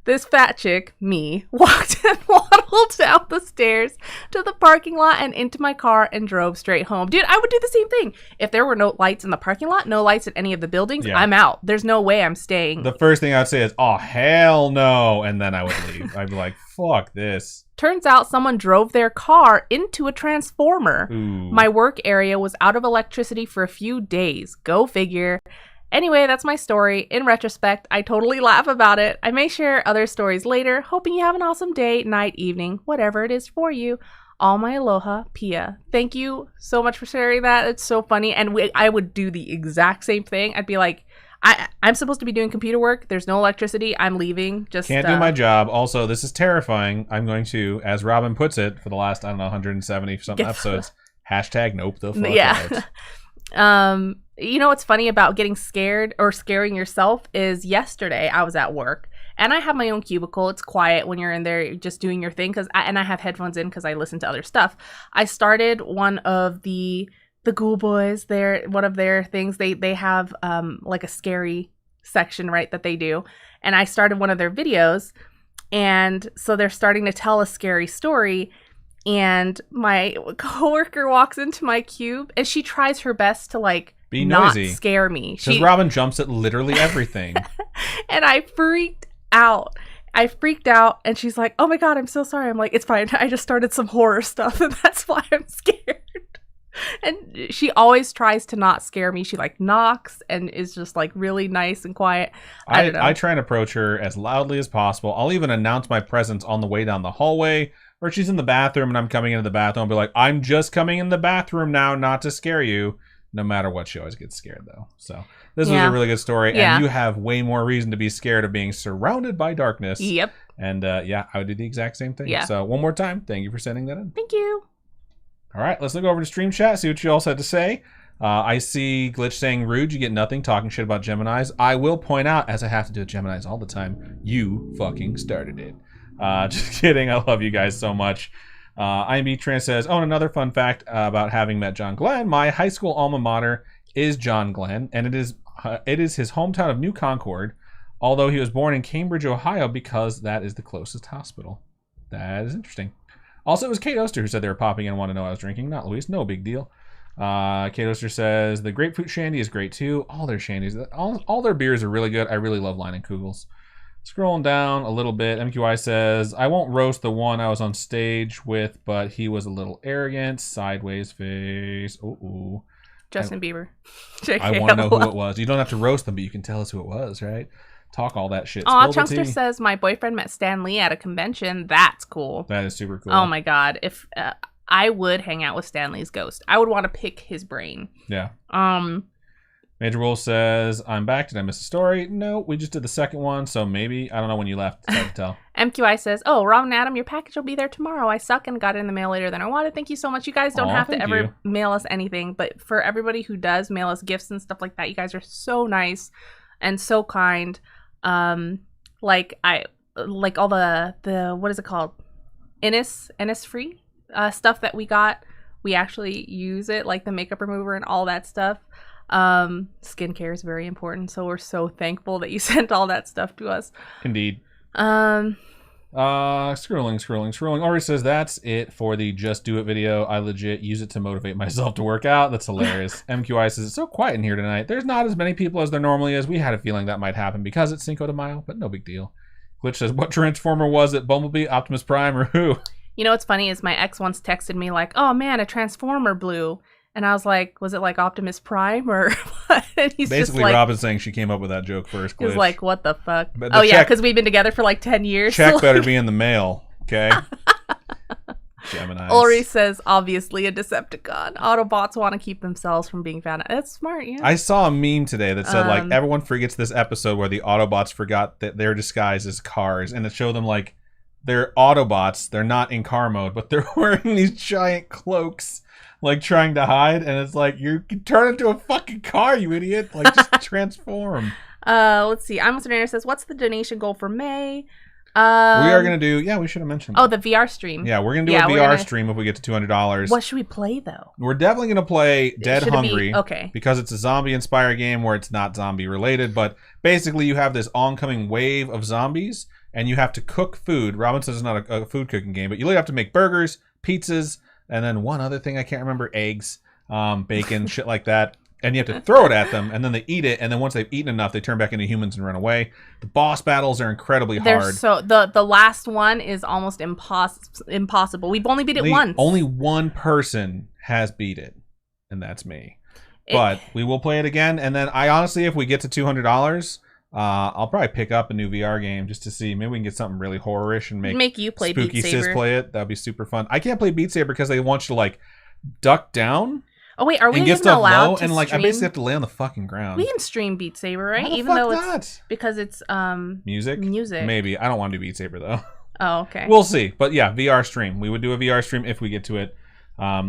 This fat chick, me, walked and waddled down the stairs to the parking lot and into my car and drove straight home. Dude, I would do the same thing. If there were no lights in the parking lot, no lights at any of the buildings, I'm out. There's no way I'm staying. The first thing I would say is, oh, hell no. And then I would leave. I'd be like, fuck this. Turns out someone drove their car into a transformer. Ooh. My work area was out of electricity for a few days. Go figure. Anyway, that's my story. In retrospect, I totally laugh about it. I may share other stories later. Hoping you have an awesome day, night, evening, whatever it is for you. All my aloha, Pia. Thank you so much for sharing that. It's so funny. And I would do the exact same thing. I'd be like, I'm supposed to be doing computer work. There's no electricity. I'm leaving. Just can't do my job. Also, this is terrifying. I'm going to, as Robin puts it, for the last, 170 something episodes, hashtag nope the fuck out. You know what's funny about getting scared or scaring yourself is yesterday I was at work and I have my own cubicle. It's quiet when you're in there just doing your thing and I have headphones in because I listen to other stuff. I started one of the Ghoul Boys, one of their things. They have like a scary section, right, that they do. And I started one of their videos, and so they're starting to tell a scary story. And my coworker walks into my cube and she tries her best to like be not noisy. Scare me. Because Robin jumps at literally everything. And I freaked out. And she's like, oh my God, I'm so sorry. I'm like, it's fine. I just started some horror stuff and that's why I'm scared. And she always tries to not scare me. She like knocks and is just like really nice and quiet. I don't know. I try and approach her as loudly as possible. I'll even announce my presence on the way down the hallway, or she's in the bathroom and I'm coming into the bathroom. I'll be like, I'm just coming in the bathroom now, not to scare you. No matter what, she always gets scared though. So this was a really good story. And you have way more reason to be scared of being surrounded by darkness. Yep. And I would do the exact same thing. So one more time, thank you for sending that in. Thank you. All right, let's look over to Stream Chat, see what you all had to say. I see Glitch saying rude, you get nothing, talking shit about Geminis. I will point out, as I have to do with Geminis all the time, you fucking started it. Just kidding, I love you guys so much. IMB Trans says, oh, and another fun fact about having met John Glenn, my high school alma mater is John Glenn, and it is his hometown of New Concord, although he was born in Cambridge, Ohio, because that is the closest hospital. That is interesting. Also, it was Kate Oster who said they were popping in and wanted to know I was drinking, not Luis. No big deal. Kate Oster says, the grapefruit shandy is great too. All their shandies, all their beers are really good. I really love Line and Kugels. Scrolling down a little bit, MQI says, I won't roast the one I was on stage with, but he was a little arrogant. Sideways face. Ooh. Justin Bieber. I want to know who it was. You don't have to roast them, but you can tell us who it was, right? Talk all that shit. Oh, Chunkster says, my boyfriend met Stan Lee at a convention. That's cool. That is super cool. Oh my God. If I would hang out with Stan Lee's ghost. I would want to pick his brain. Yeah. Major Wolf says, I'm back. Did I miss a story? No, we just did the second one, so maybe. I don't know when you left. It's hard to tell. MQI says, oh, Rob and Adam, your package will be there tomorrow. I suck and got it in the mail later than I wanted. Thank you so much. You guys don't have to ever mail us anything, but for everybody who does mail us gifts and stuff like that, you guys are so nice and so kind. Like all the what is it called? Innisfree stuff that we got. we actually use it, like the makeup remover and all that stuff. Skincare is very important, so we're so thankful that you sent all that stuff to us. Indeed. Scrolling. Ori says that's it for the Just Do It video. I legit use it to motivate myself to work out. That's hilarious. MQI says it's so quiet in here tonight. There's not as many people as there normally is. We had a feeling that might happen because it's Cinco de Mayo, but no big deal. Glitch says, what Transformer was it? Bumblebee, Optimus Prime, or who? You know what's funny is my ex once texted me like, oh man, a Transformer blew. And I was like, was it like Optimus Prime or what? And he's basically just like, Robin's saying she came up with that joke first. He was like, what the fuck? But oh yeah, because we've been together for like 10 years. Check so better like... be in the mail, okay? Gemini. Ori says, obviously a Decepticon. Autobots want to keep themselves from being found out. That's smart, yeah. I saw a meme today that said, like, everyone forgets this episode where the Autobots forgot that they're disguised as cars. And it showed them, like, they're Autobots. They're not in car mode, but they're wearing these giant cloaks, like, trying to hide. And it's like, you can turn into a fucking car, you idiot. Like, just transform. Let's see. I'm Listener says, what's the donation goal for May? We are going to do, we should have mentioned that. The VR stream. Yeah, we're going to do a VR stream if we get to $200. What should we play, though? We're definitely going to play Dead Hungry. Okay. Because it's a zombie-inspired game where it's not zombie-related. But basically, you have this oncoming wave of zombies, and you have to cook food. Robin says it's not a food cooking game, but you literally have to make burgers, pizzas, and then one other thing I can't remember, eggs, bacon, shit like that. And you have to throw it at them, and then they eat it, and then once they've eaten enough, they turn back into humans and run away. The boss battles are incredibly hard. So the last one is almost impossible. We've only beat it once. Only one person has beat it, and that's me. But we will play it again, and then I honestly, if we get to $200, I'll probably pick up a new VR game just to see. Maybe we can get something really horror-ish and make you play Spooky Beat Saber. Sis play it. That'd be super fun. I can't play Beat Saber because they want you to, like, duck down. Oh wait, are we and even allowed to and like stream? I basically have to lay on the fucking ground. We can stream Beat Saber, right? How the even though fuck it's because it's music. Maybe I don't want to do Beat Saber though. Oh, okay. We'll see, but yeah, VR stream. We would do a VR stream if we get to it. All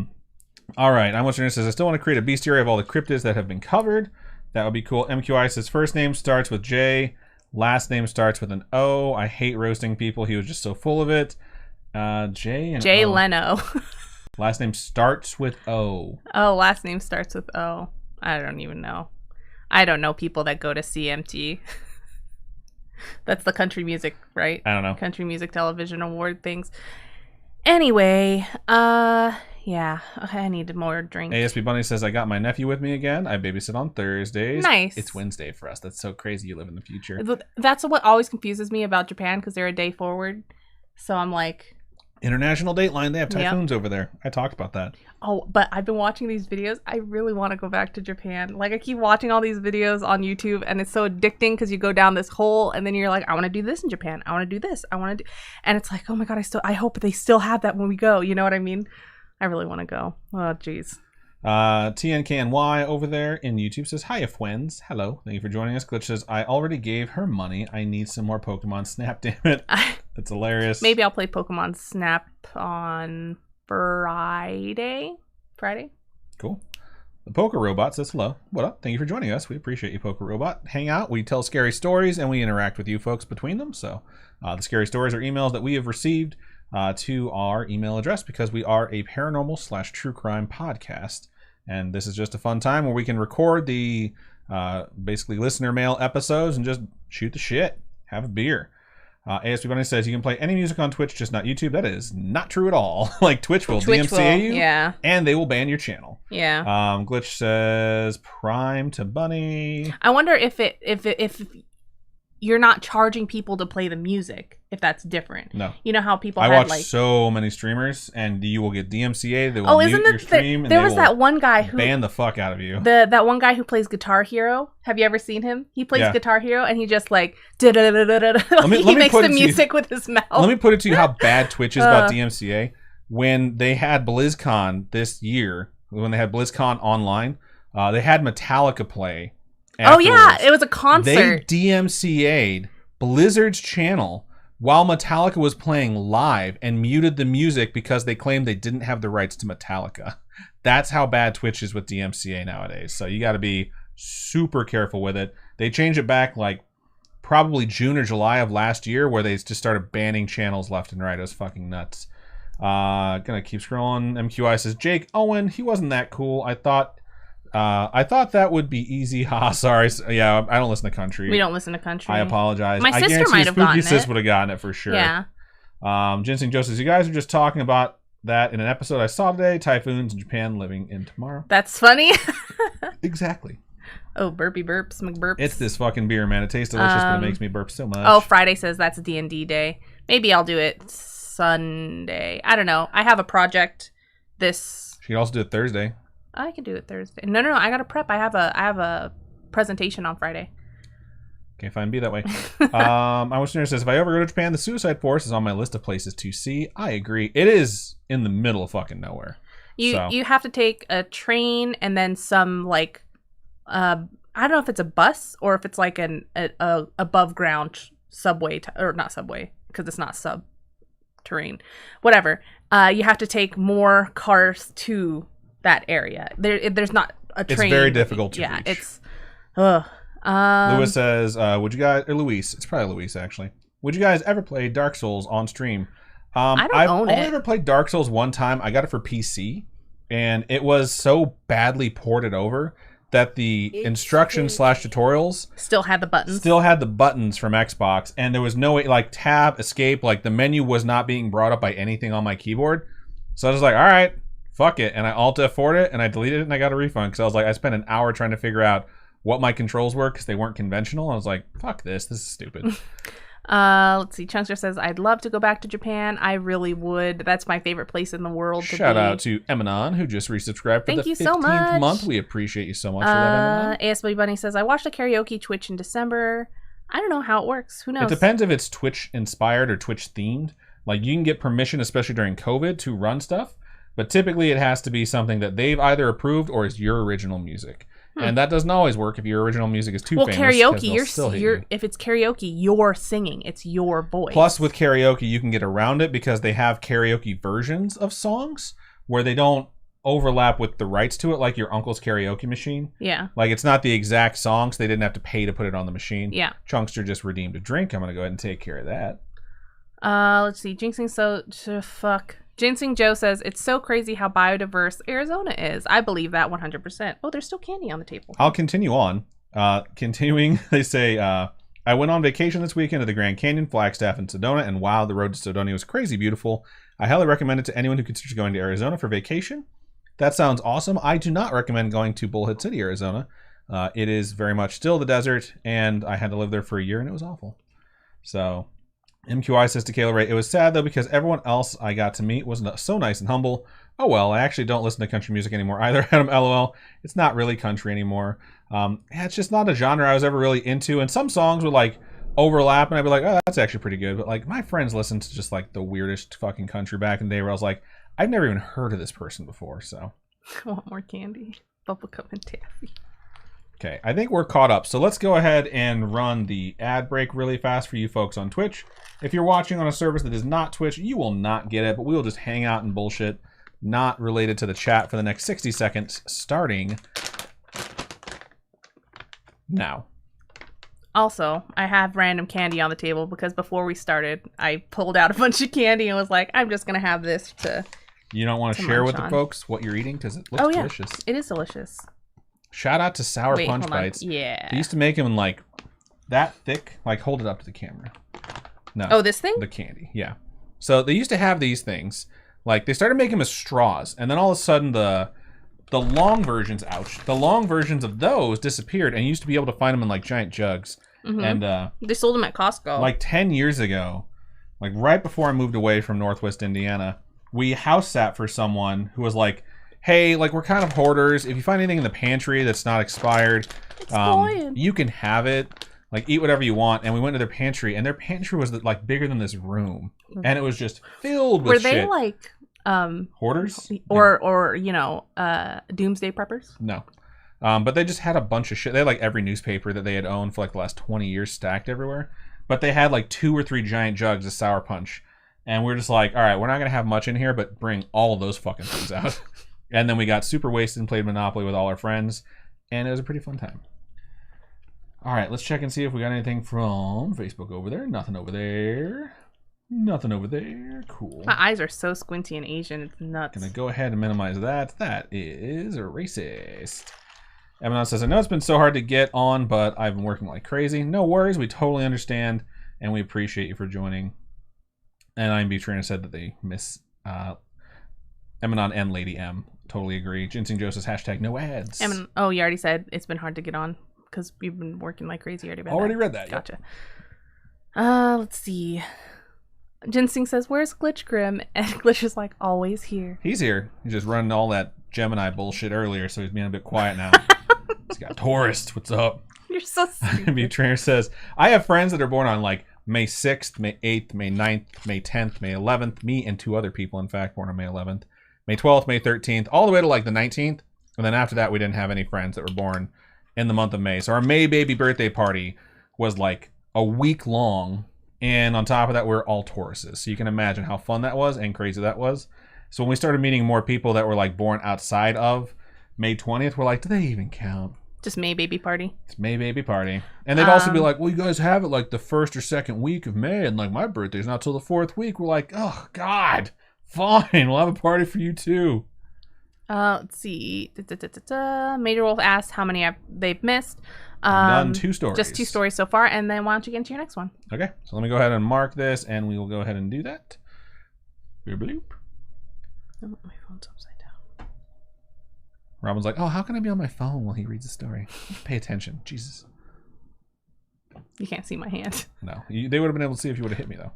right, I'm watching. Says I still want to create a bestiary of all the cryptids that have been covered. That would be cool. MQI says first name starts with J, last name starts with an O. I hate roasting people. He was just so full of it. Jay Leno. Last name starts with O. Oh, last name starts with O. I don't even know. I don't know people that go to CMT. That's the country music, right? I don't know. Country Music Television Award things. Anyway, yeah, I need more drink. ASB Bunny says, I got my nephew with me again. I babysit on Thursdays. Nice. It's Wednesday for us. That's so crazy. You live in the future. That's what always confuses me about Japan because they're a day forward. So I'm like... International Dateline. They have typhoons over there. I talked about that. Oh, but I've been watching these videos. I really want to go back to Japan. Like, I keep watching all these videos on YouTube, and it's so addicting because you go down this hole, and then you're like, I want to do this in Japan. I want to do this. I want to do... And it's like, oh my God, I hope they still have that when we go. You know what I mean? I really want to go. Oh, jeez. TNKNY over there in YouTube says, Hiya, friends. Hello. Thank you for joining us. Glitch says, I already gave her money. I need some more Pokemon Snap, damn it. That's hilarious. Maybe I'll play Pokemon Snap on Friday. Cool. The Poker Robot says, hello. What up? Thank you for joining us. We appreciate you, Poker Robot. Hang out. We tell scary stories, and we interact with you folks between them. So the scary stories are emails that we have received to our email address because we are a paranormal/true crime podcast. And this is just a fun time where we can record the basically listener mail episodes and just shoot the shit, have a beer. ASP Bunny says you can play any music on Twitch, just not YouTube. That is not true at all. Like Twitch will DMCA you, yeah, and they will ban your channel. Yeah. Glitch says Prime to Bunny. I wonder if you're not charging people to play the music, if that's different. No. You know how people I had watch so many streamers, and you will get DMCA. They will mute isn't your stream. There was that one guy who ban the fuck out of you. That one guy who plays Guitar Hero. Have you ever seen him? He plays Guitar Hero, and he just like he makes the music with his mouth. Let me put it to you how bad Twitch is about DMCA. When they had BlizzCon this year, when they had BlizzCon online, they had Metallica play. Afterwards. Oh yeah, it was a concert. They DMCA'd Blizzard's channel while Metallica was playing live and muted the music because they claimed they didn't have the rights to Metallica. That's how bad Twitch is with DMCA nowadays. So you got to be super careful with it. They changed it back like probably June or July of last year where they just started banning channels left and right. It was fucking nuts. Gonna keep scrolling. MQI says Jake Owen. He wasn't that cool. I thought that would be easy. Ha, sorry. Yeah, I don't listen to country. We don't listen to country. I apologize. My sister might have gotten it. Spooky Sis would have gotten it for sure. Yeah. Ginseng Joe says, you guys are just talking about that in an episode I saw today. Typhoons in Japan living in tomorrow. That's funny. Exactly. Oh, burpy burps, McBurps. It's this fucking beer, man. It tastes delicious, but it makes me burp so much. Oh, Friday says that's D&D day. Maybe I'll do it Sunday. I don't know. I have a project this... She can also do it Thursday. I can do it Thursday. No. I got to prep. I have a presentation on Friday. Okay, fine. Be that way. My listener says, if I ever go to Japan, the Suicide Forest is on my list of places to see. I agree. It is in the middle of fucking nowhere. You have to take a train and then some, like, I don't know if it's a bus or if it's like an above ground subway, or not subway, because it's not subterranean. Whatever. You have to take more cars to that area. There's not a train. It's very difficult to reach. Yeah, it's... Ugh. Lewis says, would you guys, or Luis, it's probably Luis actually, would you guys ever play Dark Souls on stream? I've only ever played Dark Souls one time. I got it for PC, and it was so badly ported over that the instruction/tutorials still had the buttons from Xbox, and there was no way, like tab, escape, like the menu was not being brought up by anything on my keyboard. So I was like, all right, fuck it, and I Alt F4'd it, and I deleted it, and I got a refund because I was like, I spent an hour trying to figure out what my controls were because they weren't conventional. I was like, fuck this is stupid. Let's see. Chunkster says, I'd love to go back to Japan. I really would. That's my favorite place in the world to Shout be. out to Emanon, who just resubscribed for Thank the you 15th so much. month. We appreciate you so much for that, Emanon. ASW Bunny says, I watched a karaoke Twitch in December. I don't know how it works. Who knows? It depends if it's Twitch inspired or Twitch themed. Like, you can get permission, especially during COVID, to run stuff, but typically it has to be something that they've either approved or is your original music. And that doesn't always work if your original music is too famous. Well, karaoke, if it's karaoke, you're singing. It's your voice. Plus, with karaoke, you can get around it because they have karaoke versions of songs where they don't overlap with the rights to it, like your uncle's karaoke machine. Yeah. Like, it's not the exact song, so they didn't have to pay to put it on the machine. Yeah. Chunkster just redeemed a drink. I'm going to go ahead and take care of that. Let's see. Ginseng Joe says, it's so crazy how biodiverse Arizona is. I believe that 100%. Oh, there's still candy on the table. I'll continue on. Continuing, they say, I went on vacation this weekend to the Grand Canyon, Flagstaff, and Sedona, and wow, the road to Sedona was crazy beautiful. I highly recommend it to anyone who considers going to Arizona for vacation. That sounds awesome. I do not recommend going to Bullhead City, Arizona. It is very much still the desert, and I had to live there for a year, and it was awful. So... MQI says to Kayla Ray, it was sad though because everyone else I got to meet was so nice and humble. Oh well, I actually don't listen to country music anymore either. Adam, LOL. It's not really country anymore. It's just not a genre I was ever really into. And some songs would like overlap and I'd be like, oh, that's actually pretty good. But like my friends listened to just like the weirdest fucking country back in the day where I was like, I've never even heard of this person before. So I want more candy. Bubblegum and taffy. Okay, I think we're caught up. So let's go ahead and run the ad break really fast for you folks on Twitch. If you're watching on a service that is not Twitch, you will not get it, but we will just hang out and bullshit, not related to the chat, for the next 60 seconds, starting now. Also, I have random candy on the table because before we started, I pulled out a bunch of candy and was like, I'm just going to have this to You don't want to share with the folks what you're eating because it looks delicious. It is delicious. Shout out to Sour Punch Bites. Yeah. They used to make them like that thick. Like, hold it up to the camera. No. Oh, this thing? The candy, yeah. So they used to have these things. Like, they started making them as straws. And then all of a sudden, the long versions, the long versions of those disappeared. And you used to be able to find them in, like, giant jugs. Mm-hmm. And they sold them at Costco. Like, 10 years ago, like, right before I moved away from Northwest Indiana, we house sat for someone who was like, hey, like, we're kind of hoarders. If you find anything in the pantry that's not expired, you can have it. Like, eat whatever you want. And we went to their pantry, and their pantry was, like, bigger than this room. And it was just filled with shit. Were they, like... hoarders? Or you know, doomsday preppers? No. But they just had a bunch of shit. They had, like, every newspaper that they had owned for, like, the last 20 years stacked everywhere. But they had, like, 2 or 3 giant jugs of Sour Punch. And we're just like, all right, we're not going to have much in here, but bring all of those fucking things out. And then we got super wasted and played Monopoly with all our friends. And it was a pretty fun time. All right, let's check and see if we got anything from Facebook over there. Nothing over there. Nothing over there. Cool. My eyes are so squinty and Asian. It's nuts. Gonna go ahead and minimize that. That is racist. Eminon says, I know it's been so hard to get on, but I've been working like crazy. No worries. We totally understand, and we appreciate you for joining. And IMB Trainer said that they miss Eminon and Lady M. Totally agree. Ginseng Joe says, hashtag no ads. Oh, you already said it's been hard to get on because you've been working like crazy. Already read that. Gotcha. Let's see. Ginseng says, where's Glitch Grim? And Glitch is like, always here. He's here. He's just running all that Gemini bullshit earlier, so he's being a bit quiet now. He's got Taurus. What's up? You're so stupid. IMB Trainer says, I have friends that are born on like May 6th, May 8th, May 9th, May 10th, May 11th. Me and 2 other people, in fact, born on May 11th. May 12th, May 13th, all the way to like the 19th. And then after that, we didn't have any friends that were born in the month of May. So our May baby birthday party was like a week long. And on top of that, we're all Tauruses. So you can imagine how fun that was and crazy that was. So when we started meeting more people that were like born outside of May 20th, we're like, do they even count? Just May baby party. It's May baby party. And they'd also be like, well, you guys have it like the 1st or 2nd week of May. And like my birthday's not till the 4th week. We're like, oh, God, fine. We'll have a party for you too. Let's see. Major Wolf asked how many they've missed. Done 2 stories. Just 2 stories so far, and then why don't you get into your next one? Okay, so let me go ahead and mark this, and we will go ahead and do that. Bloop. Oh, my phone's upside down. Robin's like, oh, how can I be on my phone while he reads the story? Pay attention. Jesus. You can't see my hand. No, they would have been able to see if you would have hit me, though.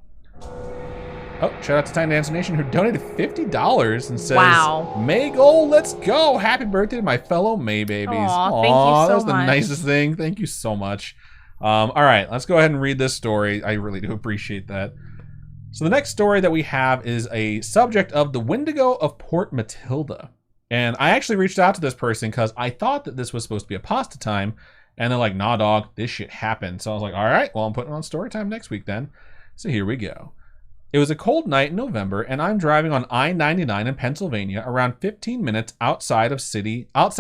Oh, shout out to Tiny Dance Nation who donated $50 and says, wow. May goal, let's go. Happy birthday to my fellow May babies. Aw, thank you so that was the much. nicest thing. Thank you so much. All right, let's go ahead and read this story. I really do appreciate that. So the next story that we have is a subject of the Wendigo of Port Matilda. And I actually reached out to this person because I thought that this was supposed to be a pasta time. And they're like, nah, dog, this shit happened. So I was like, all right, well, I'm putting it on Storytime next week then. So here we go. It was a cold night in November, and I'm driving on I-99 in Pennsylvania around 15 minutes outside the city of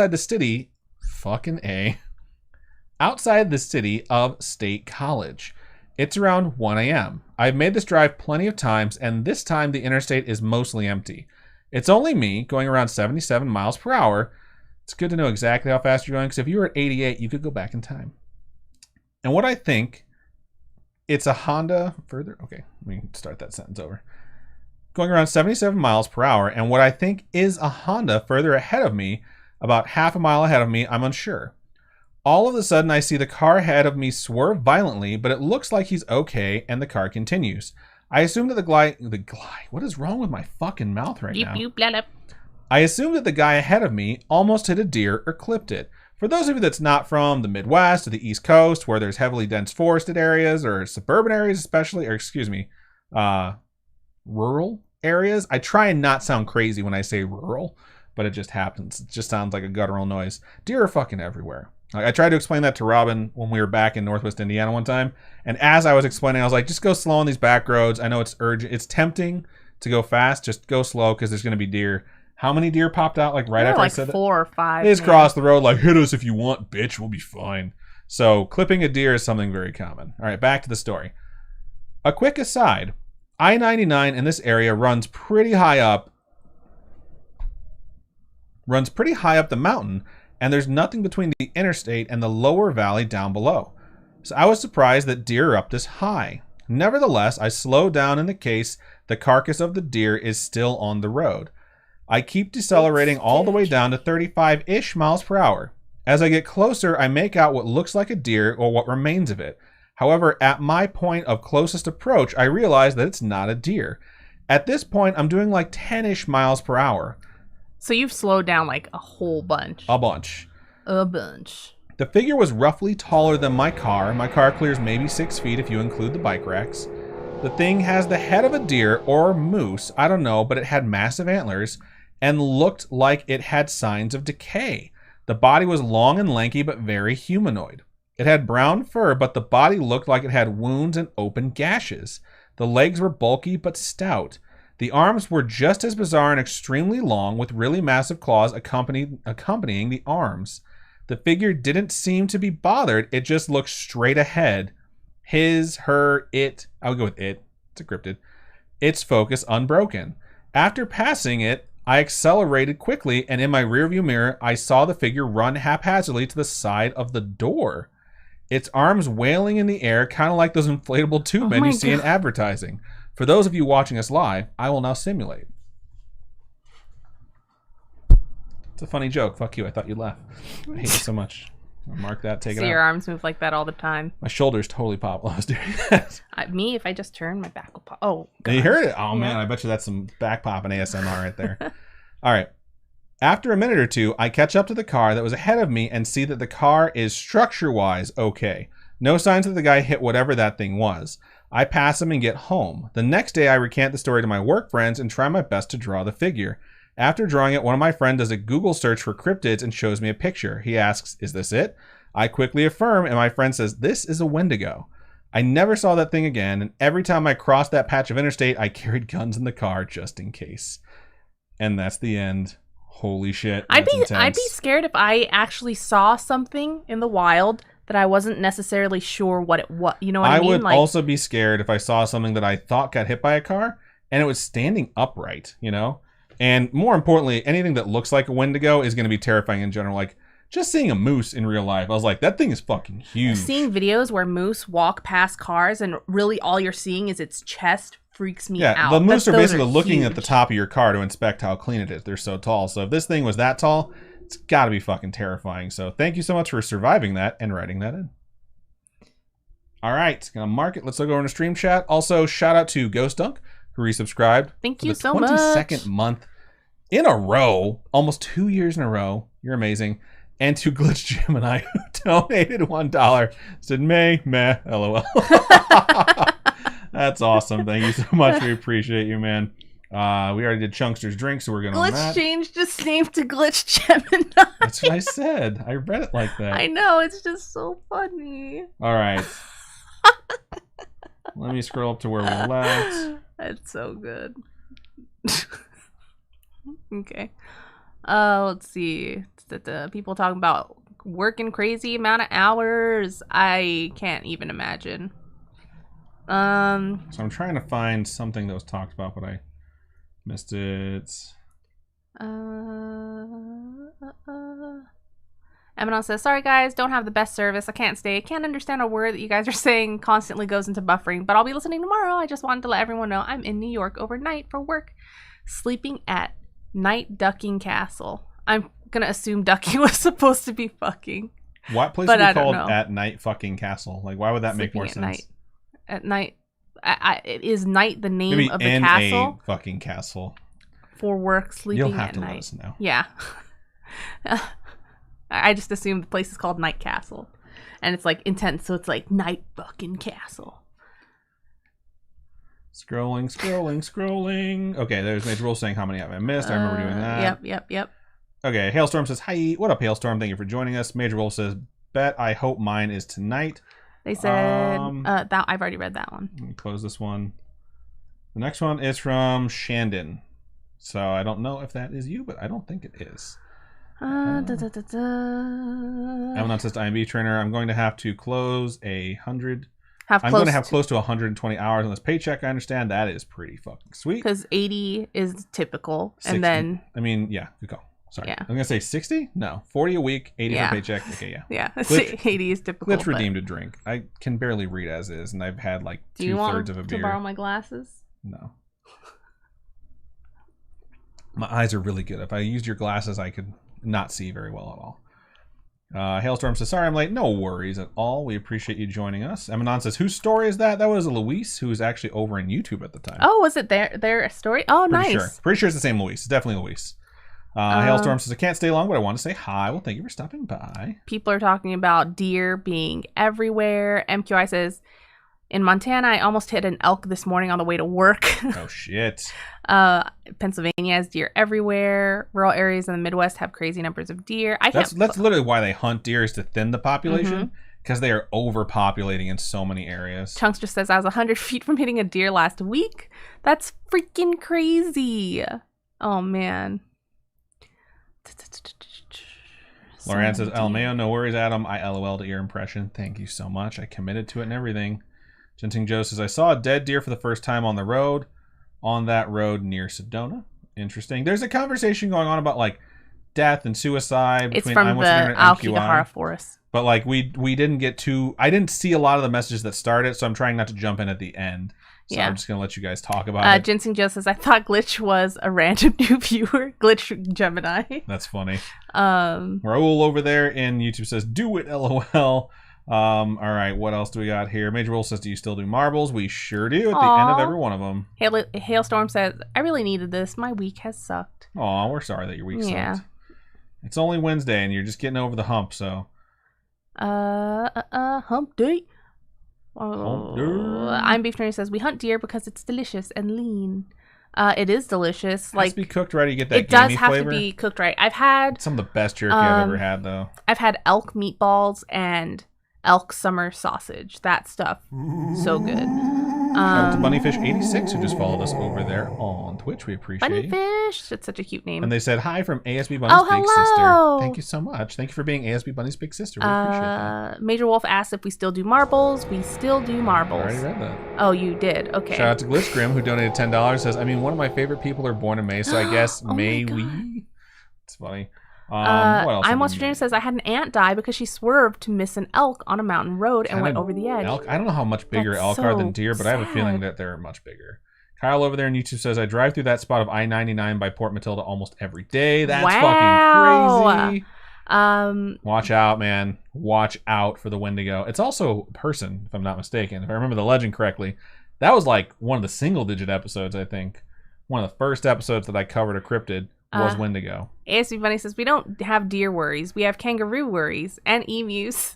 State College. It's around 1 a.m. I've made this drive plenty of times, and this time the interstate is mostly empty. It's only me going around 77 miles per hour. It's good to know exactly how fast you're going, because if you were at 88, you could go back in time. And what I think... It's a Honda further. Okay, let me start that sentence over. Going around 77 miles per hour, and what I think is a Honda further ahead of me, about half a mile ahead of me, I'm unsure. All of a sudden, I see the car ahead of me swerve violently, but it looks like he's okay, and the car continues. I assume that the guy. What is wrong with my fucking mouth right now? I assume that the guy ahead of me almost hit a deer or clipped it. For those of you that's not from the Midwest or the East Coast, where there's heavily dense forested areas or suburban areas especially, or rural areas. I try and not sound crazy when I say rural, but it just happens. It just sounds like a guttural noise. Deer are fucking everywhere. I tried to explain that to Robin when we were back in Northwest Indiana one time. And as I was explaining, I was like, just go slow on these back roads. I know it's urgent. It's tempting to go fast. Just go slow because there's going to be deer. How many deer popped out like right after I said that? 4 or 5. They just crossed the road like, hit us if you want, bitch. We'll be fine. So clipping a deer is something very common. All right, back to the story. A quick aside. I-99 in this area runs pretty high up the mountain, and there's nothing between the interstate and the lower valley down below. So I was surprised that deer are up this high. Nevertheless, I slowed down in the case the carcass of the deer is still on the road. I keep decelerating all the way down to 35-ish miles per hour. As I get closer, I make out what looks like a deer or what remains of it. However, at my point of closest approach, I realize that it's not a deer. At this point, I'm doing like 10-ish miles per hour. So you've slowed down like a whole bunch. A bunch. The figure was roughly taller than my car. My car clears maybe 6 feet if you include the bike racks. The thing has the head of a deer or moose, I don't know, but it had massive antlers and looked like it had signs of decay. The body was long and lanky but very humanoid. It had brown fur, but the body looked like it had wounds and open gashes. The legs were bulky but stout. The arms were just as bizarre and extremely long, with really massive claws accompanying the arms. The figure didn't seem to be bothered. It just looked straight ahead. His, her, it. I would go with it. It's a cryptid. its focus unbroken. After passing it, I accelerated quickly, and in my rearview mirror, I saw the figure run haphazardly to the side of the door. Its arms wailing in the air, kind of like those inflatable tube men you see in advertising. For those of you watching us live, I will now simulate. It's a funny joke. Fuck you. I thought you'd laugh. I hate you so much. I'll mark that. Take it out. See, your arms move like that all the time. My shoulders totally pop while I was doing that. Me, if I just turn, my back will pop. Oh, God. You heard it? Oh, man. I bet you that's some back popping ASMR right there. All right. After a minute or two, I catch up to the car that was ahead of me and see that the car is structure-wise okay. No signs that the guy hit whatever that thing was. I pass him and get home. The next day, I recant the story to my work friends and try my best to draw the figure. After drawing it, one of my friends does a Google search for cryptids and shows me a picture. He asks, "Is this it?" I quickly affirm, and my friend says, "This is a Wendigo." I never saw that thing again, and every time I crossed that patch of interstate, I carried guns in the car just in case. And that's the end. Holy shit. I'd be scared if I actually saw something in the wild that I wasn't necessarily sure what it was. You know what I mean? I would also be scared if I saw something that I thought got hit by a car and it was standing upright, you know? And more importantly, anything that looks like a Wendigo is going to be terrifying in general. Like, just seeing a moose in real life, I was like, that thing is fucking huge. Seeing videos where moose walk past cars and really all you're seeing is its chest freaks me out. Yeah, the moose are basically looking at the top of your car to inspect how clean it is. They're so tall. So if this thing was that tall, it's got to be fucking terrifying. So thank you so much for surviving that and writing that in. All right, gonna mark it. Let's look over in the stream chat. Also, shout out to Ghost Dunk, who resubscribed. Thank you so much. 22nd month in a row, almost 2 years in a row. You're amazing. And to Glitch Gemini, who donated $1. Said, meh, lol. That's awesome. Thank you so much. We appreciate you, man. We already did Chunkster's drink, so we're going to on that. Glitch changed his name to Glitch Gemini. That's what I said. I read it like that. I know. It's just so funny. All right. Let me scroll up to where we left. That's so good. Okay. Let's see. The people talking about working crazy amount of hours. I can't even imagine. So I'm trying to find something that was talked about, but I missed it. Eminon says, "Sorry guys, don't have the best service. I can't stay. Can't understand a word that you guys are saying. Constantly goes into buffering, but I'll be listening tomorrow. I just wanted to let everyone know I'm in New York overnight for work, sleeping at Night Ducking Castle." I'm gonna assume ducking was supposed to be fucking. What place would be called At Night Fucking Castle? Like, why would that make more sense? At night. Is night the name Maybe of the castle? Fucking castle. For work, sleeping You'll have at to night. let us know. Yeah. I just assumed the place is called Night Castle. And it's like intense, so it's like Night Fucking Castle. Scrolling. Okay, there's Major Wolf saying how many have I missed. I remember doing that. Yep. Okay, Hailstorm says, "Hi, what up, Hailstorm? Thank you for joining us." Major Wolf says, "Bet I hope mine is tonight." They said that I've already read that one. Let me close this one. The next one is from Shandon. So I don't know if that is you, but I don't think it is. Eminem says to IMB trainer, "I'm going to have to close I'm going to have close to 120 hours on this paycheck. I understand that is pretty fucking sweet. Because 80 is typical, 60, and then yeah, good call. Sorry, yeah. I'm gonna say 60. No, 40 a week, 80 for paycheck. Okay, yeah. Yeah, Glitch, 80 is typical. Glitch redeemed a drink. I can barely read as is, and I've had like 2/3 of a beer. Do you want to borrow my glasses? No. My eyes are really good. If I used your glasses, I could not see very well at all. Hailstorm says, "Sorry I'm late." No worries at all. We appreciate you joining us. Eminon says, "Whose story is that?" That was Luis, who was actually over in YouTube at the time. Oh, was it their story? Oh, Pretty nice. Pretty sure it's the same Luis. It's definitely Luis. Hailstorm says, "I can't stay long, but I want to say hi." Well, thank you for stopping by. People are talking about deer being everywhere. MQI says, "In Montana, I almost hit an elk this morning on the way to work." Oh, shit. Pennsylvania has deer everywhere. Rural areas in the Midwest have crazy numbers of deer. That's literally why they hunt deer, is to thin the population, because they are overpopulating in so many areas. Chunks just says, "I was 100 feet from hitting a deer last week." That's freaking crazy. Oh, man. Lorianne says, "LMAO, no worries, Adam. I LOL to your impression. Thank you so much. I committed to it and everything." Jenting Joe says, "I saw a dead deer for the first time on the road. on that road near Sedona. Interesting. There's a conversation going on about like death and suicide. It's between from I'm the What's Your Name and MQI. Aokigahara Forest. But like we didn't get to. I didn't see a lot of the messages that started, so I'm trying not to jump in at the end. So I'm just gonna let you guys talk about it. Ginseng Joe says, I thought Glitch was a random new viewer. Glitch Gemini. That's funny. Raul over there in YouTube says, do it, LOL. All right, what else do we got here? Major Raul says, do you still do marbles? We sure do at the end of every one of them. Hailstorm says, I really needed this. My week has sucked. Aw, we're sorry that your week sucked. It's only Wednesday and you're just getting over the hump, so. Hump day. I'm Beef Trainer says, we hunt deer because it's delicious and lean. It is delicious. It has to be cooked right. You get that it does gamey have flavor. To be cooked right. I've had some of the best jerky I've ever had, though. I've had elk meatballs and elk summer sausage. That stuff, so good. Shout out to Bunnyfish86 who just followed us over there on Twitch. We appreciate it. Bunnyfish, that's such a cute name. And they said hi from ASB Bunny's big sister. Thank you so much. Thank you for being ASB Bunny's big sister. We appreciate that. Major Wolf asked if we still do marbles. We still do marbles. I already read that. Oh, you did. Okay. Shout out to Glitch Grim who donated $10. Says, I mean, one of my favorite people are born in May, so I guess May we. It's funny. What else? I'm What's Your Name says, I had an aunt die because she swerved to miss an elk on a mountain road and went over the edge. Elk? I don't know how much bigger elk are than deer, but I have a feeling that they're much bigger. Kyle over there on YouTube says, I drive through that spot of I-99 by Port Matilda almost every day. That's fucking crazy. Watch out, man. Watch out for the Wendigo. It's also a person, if I'm not mistaken. If I remember the legend correctly, that was like one of the single-digit episodes, I think. One of the first episodes that I covered a cryptid was Wendigo. ASB Bunny says, we don't have deer worries. We have kangaroo worries and emus.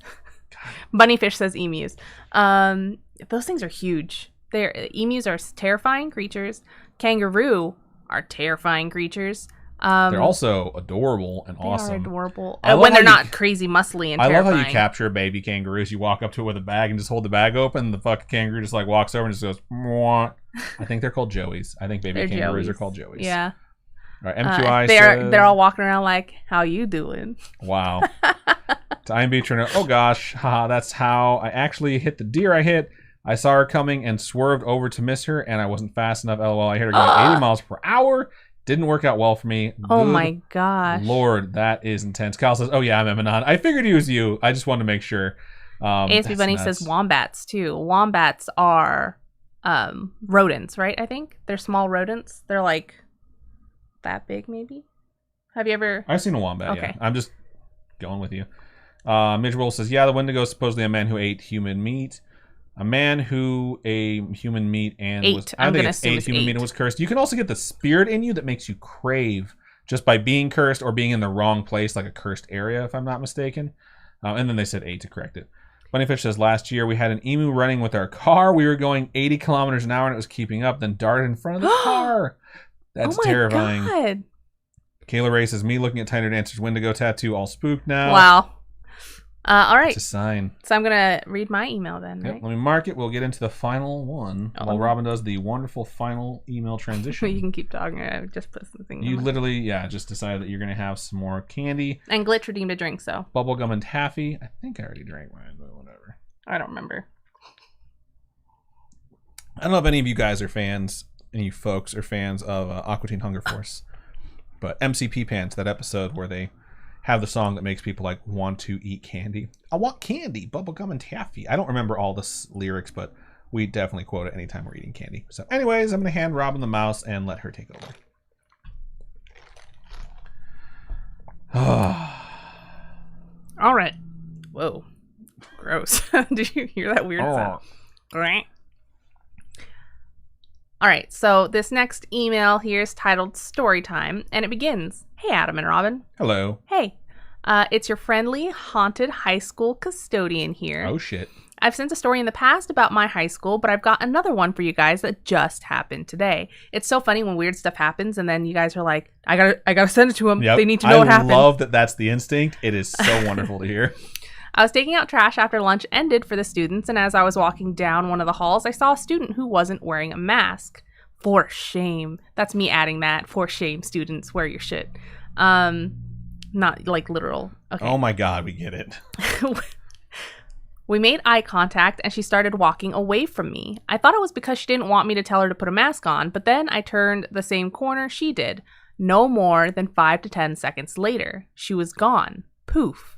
Bunnyfish says emus. Those things are huge. Emus are terrifying creatures. Kangaroo are terrifying creatures. They're also adorable and awesome. They are adorable. When they're not crazy muscly and terrifying. I love how you capture a baby kangaroo. You walk up to it with a bag and just hold the bag open. And the fucking kangaroo just like walks over and just goes, Mwah. I think they're called joeys. I think baby kangaroos are called joeys. Yeah. All right, MQI they're all walking around like, how you doing? Wow. To IMB Trainer, oh gosh, haha, that's how I actually hit the deer I hit. I saw her coming and swerved over to miss her, and I wasn't fast enough. LOL, I hit her going 80 miles per hour. Didn't work out well for me. Oh my gosh. Lord, that is intense. Kyle says, oh yeah, I'm Emanon. I figured he was you. I just wanted to make sure. ASB Bunny says wombats too. Wombats are rodents, right? I think they're small rodents. They're like that big, maybe. Have you ever? I've seen a wombat. Okay. Yeah. I'm just going with you. Midge Roll says, yeah, the Wendigo is supposedly a man who ate human meat. A man who ate human meat and I think it's ate human meat and was cursed. You can also get the spirit in you that makes you crave just by being cursed or being in the wrong place, like a cursed area, if I'm not mistaken. And then they said 8 to correct it. Bunnyfish says, last year we had an emu running with our car. We were going 80 kilometers an hour and it was keeping up, then darted in front of the car. That's terrifying. God. Kayla Ray says, me looking at Tiny Dancer's Wendigo tattoo all spooked now. Wow. All right. It's a sign. So I'm going to read my email then, right? Yep, let me mark it. We'll get into the final one while Robin does the wonderful final email transition. You can keep talking. I just put something You literally, just decided that you're going to have some more candy. And Glitch redeemed a drink, so. Bubblegum and taffy. I think I already drank mine, but whatever. I don't remember. I don't know if any of you guys are fans, any folks are fans of Aqua Teen Hunger Force. But MCP Pants, that episode where they have the song that makes people like want to eat candy. I want candy, bubblegum and taffy. I don't remember all the lyrics, but we definitely quote it anytime we're eating candy. So anyways, I'm going to hand Robin the mouse and let her take over. All right. Whoa. Gross. Did you hear that weird sound? All right. So this next email here is titled Storytime, and it begins, hey, Adam and Robin. Hello. Hey. It's your friendly, haunted high school custodian here. Oh, shit. I've sent a story in the past about my high school, but I've got another one for you guys that just happened today. It's so funny when weird stuff happens, and then you guys are like, I gotta send it to them. Yep. They need to know what happened. I love that that's the instinct. It is so wonderful to hear. I was taking out trash after lunch ended for the students, and as I was walking down one of the halls, I saw a student who wasn't wearing a mask. For shame. That's me adding that. For shame, students. Wear your shit. Not like literal. Okay. Oh my God, we get it. We made eye contact and she started walking away from me. I thought it was because she didn't want me to tell her to put a mask on, but then I turned the same corner she did. No more than 5 to 10 seconds later, she was gone. Poof.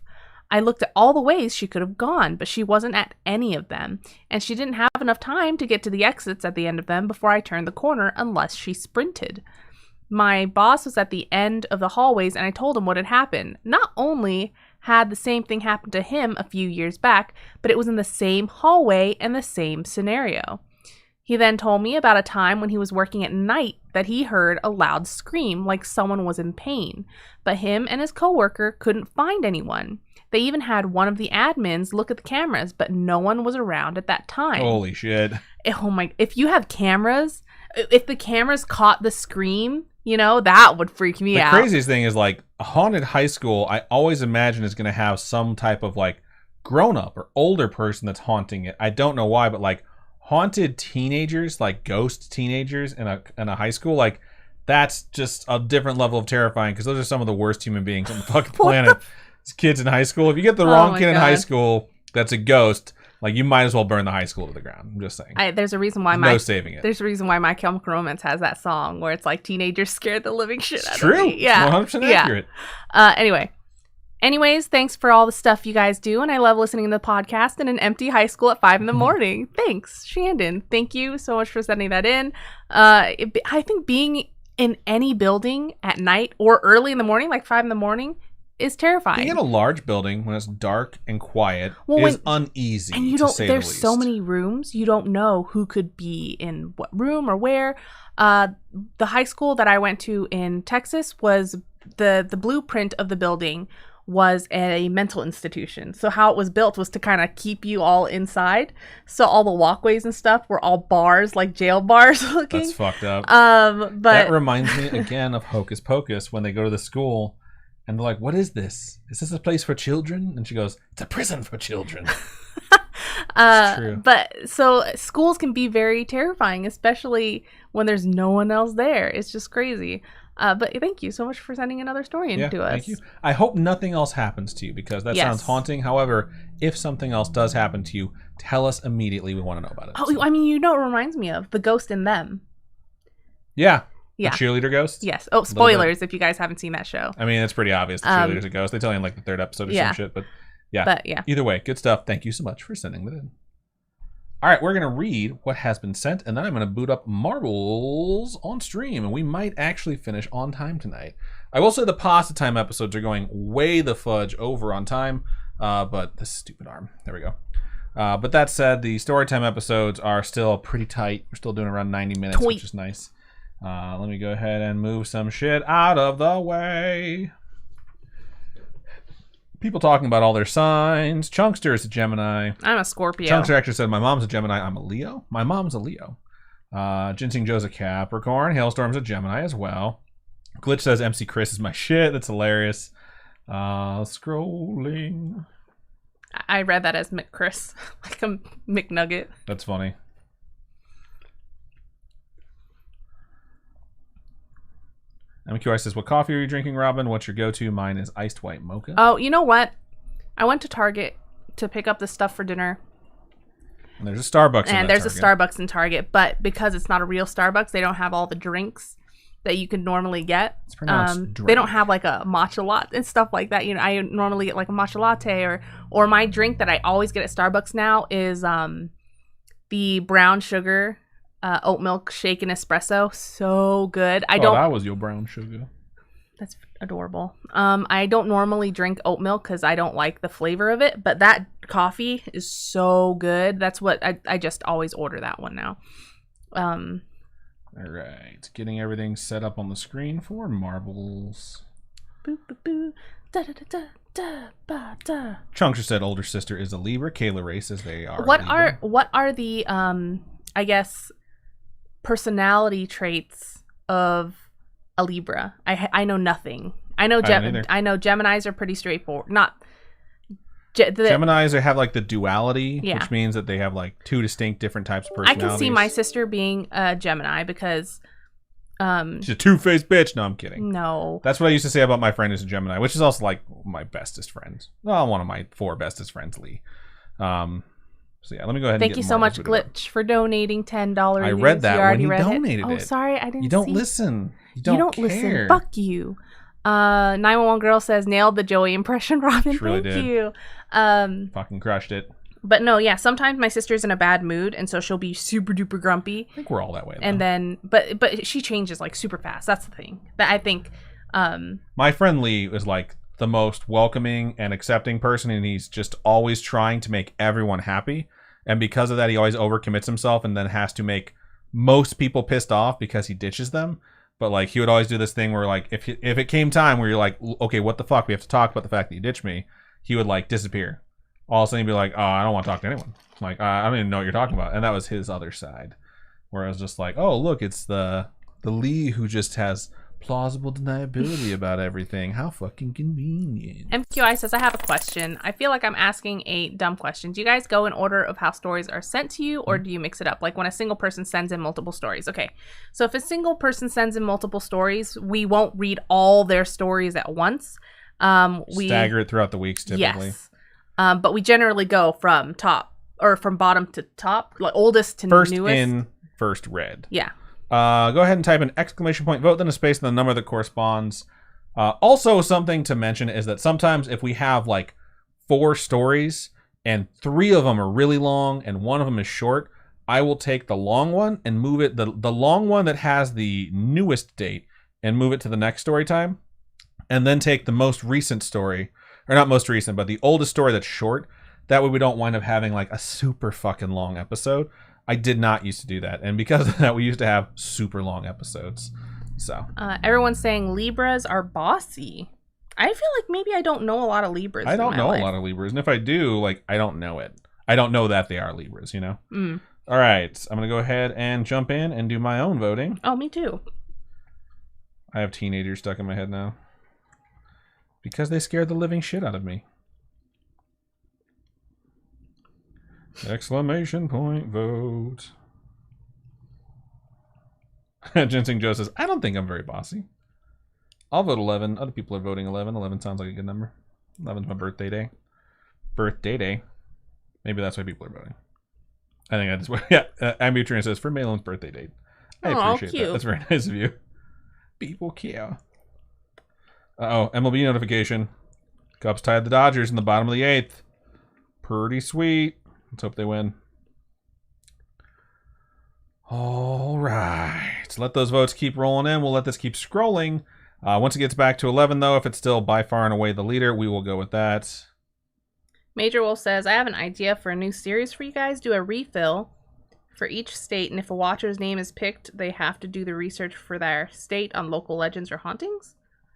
I looked at all the ways she could have gone, but she wasn't at any of them, and she didn't have enough time to get to the exits at the end of them before I turned the corner unless she sprinted. My boss was at the end of the hallways and I told him what had happened. Not only had the same thing happen to him a few years back, but it was in the same hallway and the same scenario. He then told me about a time when he was working at night that he heard a loud scream like someone was in pain, but him and his coworker couldn't find anyone. They even had one of the admins look at the cameras, but no one was around at that time. Holy shit. Oh my, if you have cameras, if the cameras caught the scream, you know, that would freak me out. The craziest thing is, like, a haunted high school, I always imagine is going to have some type of, like, grown-up or older person that's haunting it. I don't know why, but, like, haunted teenagers, like ghost teenagers in a high school, like, that's just a different level of terrifying because those are some of the worst human beings on the fucking planet. It's kids in high school. If you get the wrong kid in high school that's a ghost, like, you might as well burn the high school to the ground. I'm just saying. There's a reason why no saving it. There's a reason why My Chemical Romance has that song where it's like teenagers scared the living shit out of me. Yeah, it's 100% accurate. Anyways, thanks for all the stuff you guys do, and I love listening to the podcast in an empty high school at 5 in the morning. Thanks, Shandon. Thank you so much for sending that in. I think being in any building at night or early in the morning, like 5 in the morning, is terrifying. Being in a large building when it's dark and quiet is uneasy. And you don't. There's so many rooms. You don't know who could be in what room or where. The high school that I went to in Texas was the blueprint of the building was a mental institution. So how it was built was to kind of keep you all inside. So all the walkways and stuff were all bars, like jail bars looking. That's fucked up. But that reminds me again of Hocus Pocus when they go to the school. And they're like, what is this? Is this a place for children? And she goes, it's a prison for children. It's true. But so schools can be very terrifying, especially when there's no one else there. It's just crazy. But thank you so much for sending another story into us. Thank you. I hope nothing else happens to you because that sounds haunting. However, if something else does happen to you, tell us immediately. We want to know about it. Oh, so. I mean, you know what it reminds me of? The Ghost in Them. Yeah. Yeah. The cheerleader ghost? Yes. Oh, spoilers if you guys haven't seen that show. I mean, it's pretty obvious the cheerleader's a ghost. They tell you in like the 3rd episode or some shit. But yeah. Either way, good stuff. Thank you so much for sending that in. All right, we're going to read what has been sent, and then I'm going to boot up Marbles on stream, and we might actually finish on time tonight. I will say the pasta time episodes are going way the fudge over on time, but this stupid arm. There we go. But that said, the Storytime episodes are still pretty tight. We're still doing around 90 minutes, which is nice. Let me go ahead and move some shit out of the way. People talking about all their signs. Chunkster is a Gemini. I'm a Scorpio. Chunkster actually said, my mom's a Gemini. I'm a Leo. My mom's a Leo. Ginseng Joe's a Capricorn. Hailstorm's a Gemini as well. Glitch says MC Chris is my shit. That's hilarious. Scrolling. I read that as McChris, like a McNugget. That's funny. MQI says, what coffee are you drinking, Robin? What's your go-to? Mine is iced white mocha. Oh, you know what? I went to Target to pick up the stuff for dinner. And there's a Starbucks and there's Target. A Starbucks in Target, but because it's not a real Starbucks, they don't have all the drinks that you could normally get. It's pronounced they don't have like a matcha latte and stuff like that. You know, I normally get like a matcha latte or my drink that I always get at Starbucks now is the brown sugar oat milk shaken espresso. So good. That was your brown sugar. That's adorable. I don't normally drink oat milk because I don't like the flavor of it, but that coffee is so good. That's what I just always order that one now. All right, getting everything set up on the screen for Marbles. Boo, boo, boo. Da, da, da, da, ba, da. Chunkster said older sister is a Libra. Kayla Ray says they are. What are the I guess personality traits of a Libra? I know nothing. I know Geminis are pretty straightforward. Geminis have like the duality, which means that they have like two distinct different types of personalities. I can see my sister being a Gemini because she's a two-faced bitch. No, I'm kidding. No. That's what I used to say about my friend who's a Gemini, which is also like my bestest friend. Well, one of my 4 bestest friends, Lee. So yeah, let me go ahead. Thank and you get so much, Marvel's video. Glitch, for donating $10. I read that you when you read donated it. Oh, it. sorry, I didn't. You don't see. listen. You don't care. Listen. Fuck you. 911 girl says nailed the Joey impression, Robin. She really Thank did. you. Fucking crushed it. But no, yeah. Sometimes my sister's in a bad mood, and so she'll be super duper grumpy. I think we're all that way. Though. And then, but she changes like super fast. That's the thing. That I think. My friend Lee is like the most welcoming and accepting person, and he's just always trying to make everyone happy. And because of that, he always overcommits himself and then has to make most people pissed off because he ditches them. But like he would always do this thing where like if it came time where you're like, okay, what the fuck? We have to talk about the fact that you ditched me. He would like disappear. All of a sudden he'd be like, oh, I don't want to talk to anyone. Like I don't even know what you're talking about. And that was his other side, where I was just like, oh look, it's the Lee who just has plausible deniability about everything. How fucking convenient. MQI says, I have a question. I feel like I'm asking a dumb question. Do you guys go in order of how stories are sent to you, or do you mix it up? Like when a single person sends in multiple stories. Okay. So if a single person sends in multiple stories, we won't read all their stories at once. We stagger it throughout the weeks typically. Yes. But we generally go from bottom to top, like oldest to first newest. First in, first read. Yeah. Go ahead and type an exclamation point, vote, then a space, and the number that corresponds. Also, something to mention is that sometimes if we have like 4 stories and 3 of them are really long and 1 of them is short, I will take the long one and move it, the long one that has the newest date, and move it to the next story time, and then take the most recent story, or not most recent, but the oldest story that's short. That way we don't wind up having like a super fucking long episode. I did not used to do that, and because of that, we used to have super long episodes. So everyone's saying Libras are bossy. I feel like maybe I don't know a lot of Libras. I don't know a lot of Libras, and if I do, like, I don't know it. I don't know that they are Libras, you know? All right, I'm going to go ahead and jump in and do my own voting. Oh, me too. I have teenagers stuck in my head now. Because they scared the living shit out of me. Exclamation point vote. Ginseng Joe says, I don't think I'm very bossy. I'll vote 11. Other people are voting 11. 11 sounds like a good number. 11's my birthday day. Birthday day. Maybe that's why people are voting. I think that's what. Yeah, Ambutrian says, for Malin's birthday date. I appreciate that. That's very nice of you. People care. Uh-oh, MLB notification. Cubs tied the Dodgers in the bottom of the 8th. Pretty sweet. Let's hope they win. All right. Let those votes keep rolling in. We'll let this keep scrolling. Once it gets back to 11, though, if it's still by far and away the leader, we will go with that. Major Wolf says, I have an idea for a new series for you guys. Do a refill for each state, and if a watcher's name is picked, they have to do the research for their state on local legends or hauntings.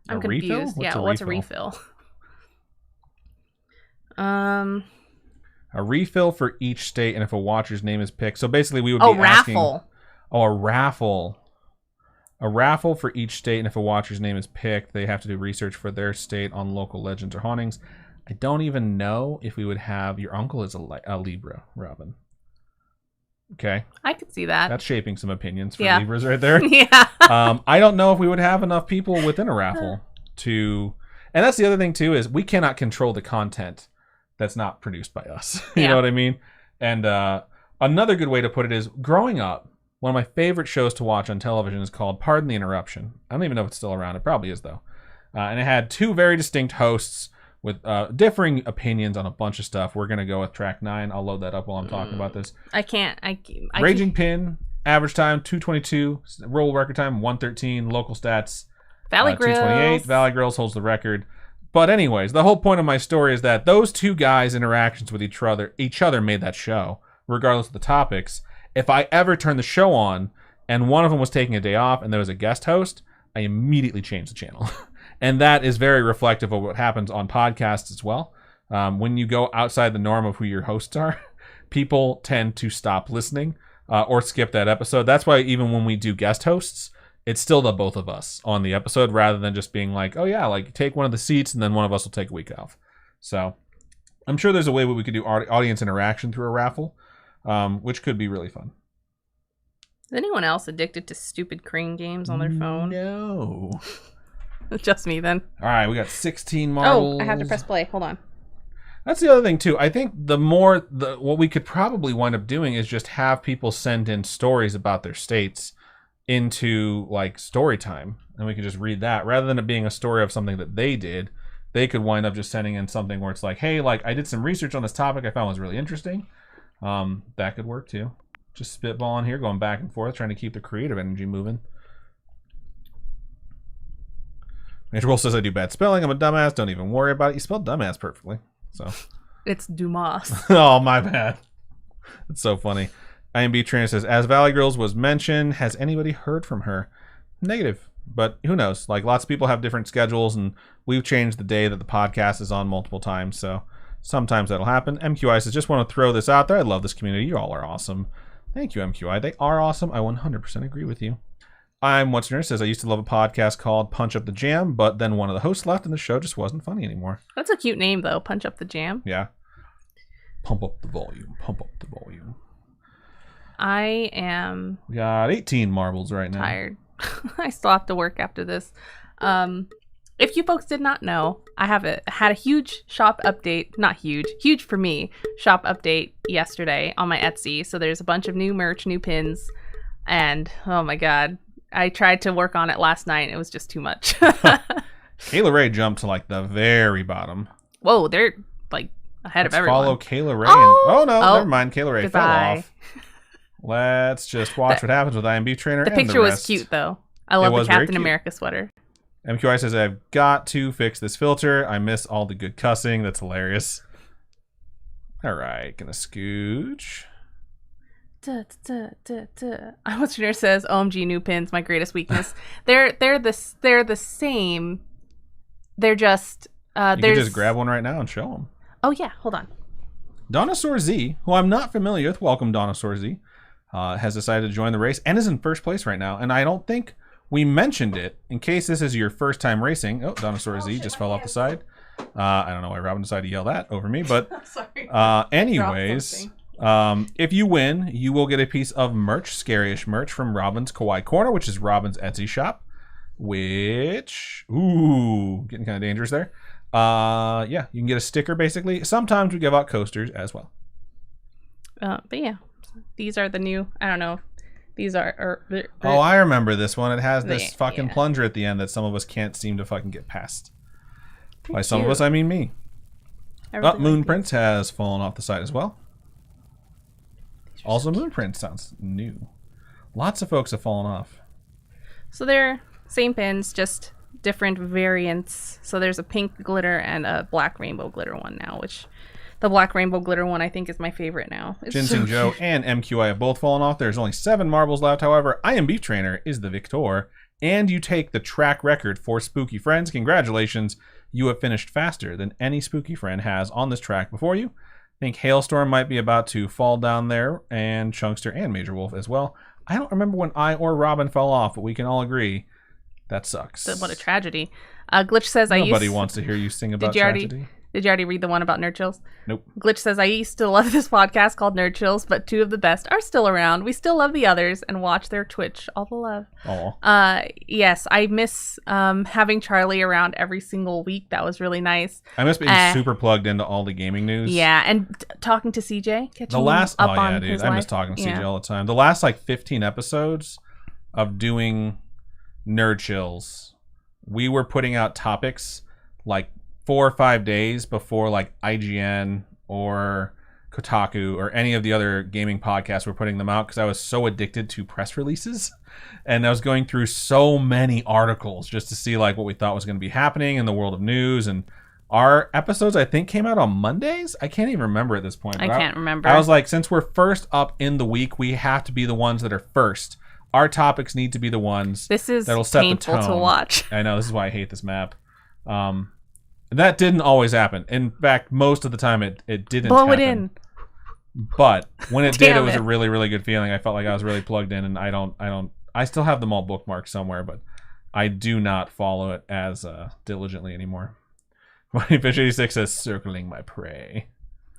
I'm confused. What's a refill? A refill for each state, and if a watcher's name is picked. So basically, we would be asking... raffle. Oh, a raffle. A raffle for each state, and if a watcher's name is picked, they have to do research for their state on local legends or hauntings. I don't even know if we would have... Your uncle is a Libra, Robin. Okay. I could see that. That's shaping some opinions for Libras right there. Yeah. I don't know if we would have enough people within a raffle to... And that's the other thing, too, is we cannot control the content that's not produced by us. You know what I mean? And another good way to put it is, growing up, one of my favorite shows to watch on television is called Pardon the Interruption. I don't even know if it's still around. It probably is, though. And it had 2 very distinct hosts with differing opinions on a bunch of stuff. We're going to go with track 9. I'll load that up while I'm talking about this. I can't. Raging Pin, average time, 2:22. World record time, 1:13. Local stats, Valley Grills. 2:28. Valley Grills holds the record. But anyways, the whole point of my story is that those 2 guys' interactions with each other made that show, regardless of the topics. If I ever turned the show on and one of them was taking a day off and there was a guest host, I immediately changed the channel. And that is very reflective of what happens on podcasts as well. When you go outside the norm of who your hosts are, people tend to stop listening or skip that episode. That's why even when we do guest hosts, it's still the both of us on the episode rather than just being like, oh yeah, like take one of the seats and then one of us will take a week off. So I'm sure there's a way where we could do audience interaction through a raffle, which could be really fun. Is anyone else addicted to stupid crane games on their phone? No. Just me then. All right, we got 16 marbles. Oh, I have to press play. Hold on. That's the other thing too. I think what we could probably wind up doing is just have people send in stories about their states into like Storytime, and we could just read that rather than it being a story of something that they did. They could wind up just sending in something where it's like, hey, like I did some research on this topic I found was really interesting. That could work too. Just spitballing here, going back and forth, trying to keep the creative energy moving. Major Wolf says I do bad spelling. I'm a dumbass. Don't even worry about it. You spelled dumbass perfectly. So it's Dumas. Oh, my bad. It's so funny. IMB Trainer says, as Valley Girls was mentioned, has anybody heard from her? Negative. But who knows? Like, lots of people have different schedules, and we've changed the day that the podcast is on multiple times, so sometimes that'll happen. MQI says, just want to throw this out there. I love this community. You all are awesome. Thank you, MQI. They are awesome. I 100% agree with you. I'm What's Nerd says, I used to love a podcast called Punch Up the Jam, but then one of the hosts left and the show just wasn't funny anymore. That's a cute name, though. Punch Up the Jam. Yeah. Pump up the volume. Pump up the volume. I am... We got 18 marbles right now. Tired. I still have to work after this. If you folks did not know, I had a huge shop update. Not huge. Huge for me. Shop update yesterday on my Etsy. So there's a bunch of new merch, new pins. And, oh my god. I tried to work on it last night. It was just too much. Kayla Ray jumped to like the very bottom. Whoa, they're like ahead of everyone. Follow Kayla Ray. Oh no, never mind. Kayla Ray goodbye. Fell off. Let's just watch what happens with IMB Trainer. The picture was cute though. I love the Captain America sweater. MQI says, I've got to fix this filter. I miss all the good cussing. That's hilarious. All right, gonna scooch. What's your nurse says, OMG new pins, my greatest weakness. They're the same. They're just you can just grab one right now and show them. Oh yeah, hold on. Donosaur Z, who I'm not familiar with, welcome Donosaur Z, has decided to join the race and is in first place right now. And I don't think we mentioned it. In case this is your first time racing. Oh, Donosaur Z just fell off the side. I don't know why Robin decided to yell that over me, but anyways. If you win, you will get a piece of merch, Scaryish merch from Robin's Kawaii Corner, which is Robin's Etsy shop, which, ooh, getting kind of dangerous there. Yeah, you can get a sticker basically. Sometimes we give out coasters as well. But yeah, these are the new, I don't know. These are, oh, I remember this one. It has this fucking plunger at the end that some of us can't seem to fucking get past. By some of us, I mean me. Really Moon Prince has fallen off the side as well. Also, Moonprint sounds new. Lots of folks have fallen off. So they're same pins, just different variants. So there's a pink glitter and a black rainbow glitter one now, which the black rainbow glitter one I think is my favorite now. Ginseng Joe and MQI have both fallen off. There's only 7 marbles left. However, I Am Beef Trainer is the victor, and you take the track record for Spooky Friends. Congratulations. You have finished faster than any Spooky Friend has on this track before you. I think Hailstorm might be about to fall down there, and Chunkster and Major Wolf as well. I don't remember when I or Robin fell off, but we can all agree that sucks. What a tragedy. Glitch says Nobody wants to hear you sing about tragedy. Did you already read the one about Nerd Chills? Nope. Glitch says, I used to love this podcast called Nerd Chills, but 2 of the best are still around. We still love the others and watch their Twitch. All the love. Yes, I miss having Charlie around every single week. That was really nice. I miss being super plugged into all the gaming news. Yeah, and talking to CJ. I miss talking to CJ all the time. The last like 15 episodes of doing Nerd Chills, we were putting out topics like 4 or 5 days before like IGN or Kotaku or any of the other gaming podcasts were putting them out, because I was so addicted to press releases, and I was going through so many articles just to see like what we thought was going to be happening in the world of news. And our episodes, I think, came out on Mondays. I can't even remember at this point. I can't remember. I was like, since we're first up in the week, we have to be the ones that are first. Our topics need to be the ones that'll set the tone. To watch. I know, this is why I hate this map. That didn't always happen. In fact, most of the time it didn't Blow happen. It in. But when it did, it was a really, really good feeling. I felt like I was really plugged in, and I still have them all bookmarked somewhere, but I do not follow it as diligently anymore. Fish 86 says, circling my prey.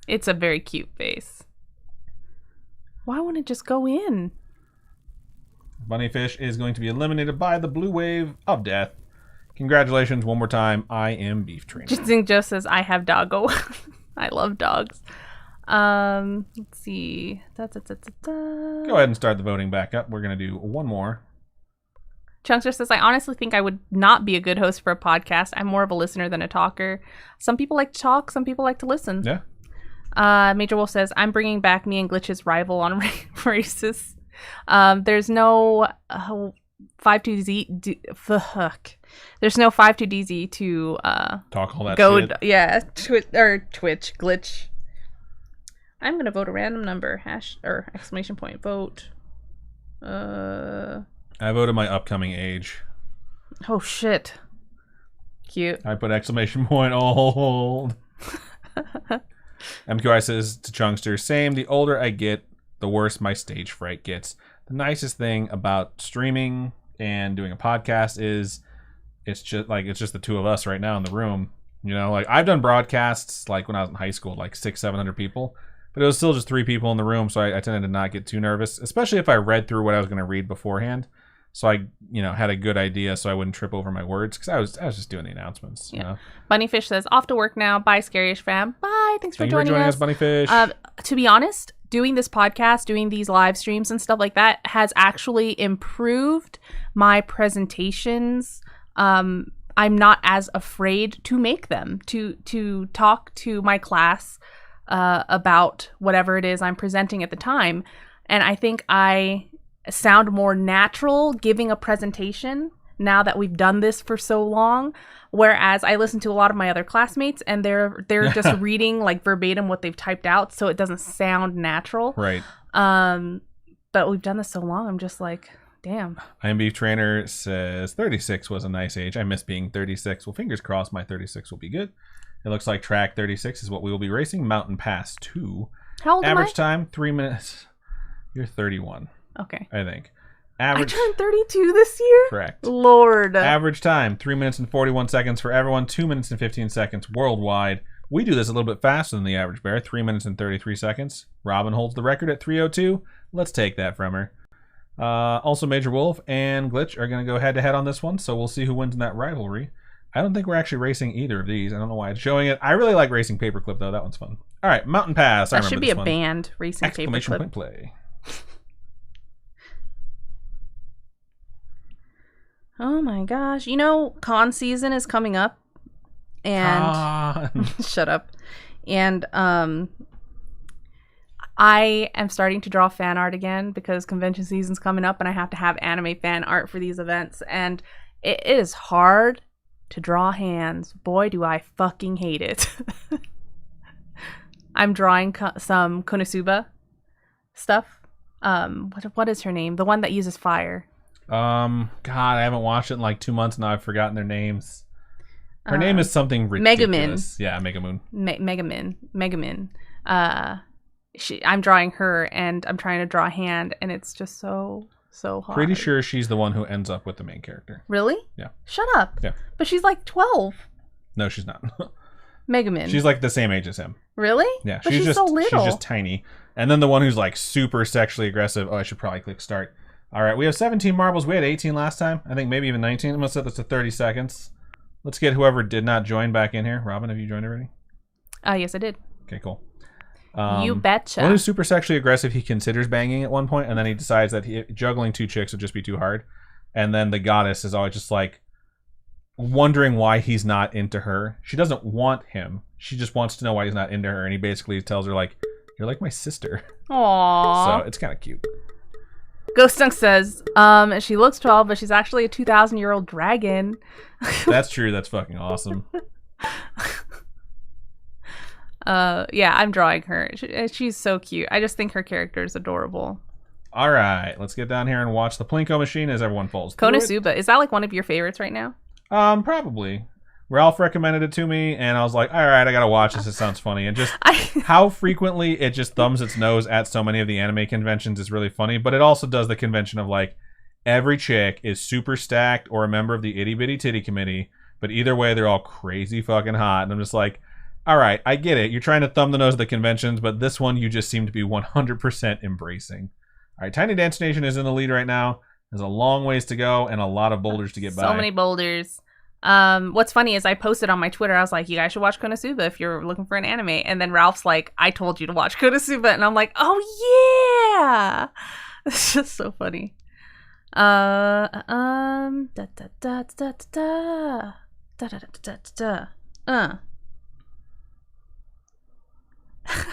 It's a very cute face. Why won't it just go in? Bunnyfish is going to be eliminated by the blue wave of death. Congratulations one more time. I am Beef Trainer. Ginseng Joe says, I have doggo. I love dogs. Let's see. Go ahead and start the voting back up. We're going to do one more. Chunkster says, I honestly think I would not be a good host for a podcast. I'm more of a listener than a talker. Some people like to talk. Some people like to listen. Yeah. Major Wolf says, I'm bringing back me and Glitch's rival on Races. There's no 52Z. Fuck. There's no 52DZ to talk all that go. Shit. Yeah. Twitch. Glitch. I'm going to vote a random number. Exclamation point. Vote. I voted my upcoming age. Oh, shit. Cute. I put exclamation point old. MQI says to Chunkster, same. The older I get, the worse my stage fright gets. The nicest thing about streaming and doing a podcast is it's just the two of us right now in the room. You know, like I've done broadcasts like when I was in high school, like 600-700 people, but it was still just 3 people in the room. So I tended to not get too nervous, especially if I read through what I was going to read beforehand. So I, had a good idea so I wouldn't trip over my words because I was just doing the announcements. Yeah. You know? Bunnyfish says, off to work now. Bye, Scaryish fam. Bye. Thanks for joining us. Bunnyfish. To be honest, doing this podcast, doing these live streams and stuff like that has actually improved my presentations. I'm not as afraid to make them, to talk to my class about whatever it is I'm presenting at the time. And I think I sound more natural giving a presentation now that we've done this for so long, whereas I listen to a lot of my other classmates and they're just reading like verbatim what they've typed out, so it doesn't sound natural. Right. But we've done this so long, I'm just like, damn. I Am Beef Trainer says 36 was a nice age. I miss being 36. Well, fingers crossed my 36 will be good. It looks like track 36 is what we will be racing. Mountain Pass 2. How old am I? Average time 3 minutes. You're 31. Okay. I think. Average. I turned 32 this year? Correct. Lord. Average time 3 minutes and 41 seconds for everyone. 2 minutes and 15 seconds worldwide. We do this a little bit faster than the average bear. 3 minutes and 33 seconds. Robin holds the record at 3:02. Let's take that from her. Also, Major Wolf and Glitch are going to go head to head on this one, so we'll see who wins in that rivalry. I don't think we're actually racing either of these. I don't know why it's showing it. I really like racing paperclip though. That one's fun. All right, Mountain Pass. That should be a band, racing exclamation paperclip. Point play. Oh my gosh. Con season is coming up. And shut up. And I am starting to draw fan art again because convention season's coming up and I have to have anime fan art for these events. And it is hard to draw hands. Boy, do I fucking hate it. I'm drawing some Konosuba stuff. What is her name? The one that uses fire. God, I haven't watched it in like 2 months now. I've forgotten their names. Her name is something ridiculous. Megamin. Yeah, Megamoon. Megamin. I'm drawing her and I'm trying to draw a hand and it's just so hard. Pretty sure she's the one who ends up with the main character. Really? Yeah. Shut up. Yeah. But she's like 12. No, she's not. Megamin. She's like the same age as him. Really? Yeah. But she's so little. She's just tiny. And then the one who's like super sexually aggressive. Oh, I should probably click start. All right, we have 17 marbles. We had 18 last time. I think maybe even 19. I'm going to set this to 30 seconds. Let's get whoever did not join back in here. Robin, have you joined already? Yes, I did. Okay, cool. You betcha. One who's super sexually aggressive, he considers banging at one point, and then he decides that juggling 2 chicks would just be too hard. And then the goddess is always just like wondering why he's not into her. She doesn't want him. She just wants to know why he's not into her. And he basically tells her, like, you're like my sister. Aww. So it's kind of cute. Ghost Dunk says, she looks 12, but she's actually a 2,000-year-old dragon. That's true. That's fucking awesome. Yeah, I'm drawing her. She's so cute. I just think her character is adorable. All right, let's get down here and watch the Plinko machine as everyone falls. Konosuba, is that like one of your favorites right now? Probably. Ralph recommended it to me, and I was like, all right, I gotta watch this. It sounds funny. And just how frequently it just thumbs its nose at so many of the anime conventions is really funny. But it also does the convention of like, every chick is super stacked or a member of the itty bitty titty committee, but either way, they're all crazy fucking hot. And I'm just like, all right, I get it. You're trying to thumb the nose of the conventions, but this one you just seem to be 100% embracing. All right, Tiny Dance Nation is in the lead right now. There's a long ways to go and a lot of boulders to get by. So many boulders. What's funny is I posted on my Twitter, I was like, you guys should watch Konosuba if you're looking for an anime. And then Ralph's like, I told you to watch Konosuba. And I'm like, oh yeah. It's just so funny. Da da da da da da da da da da da.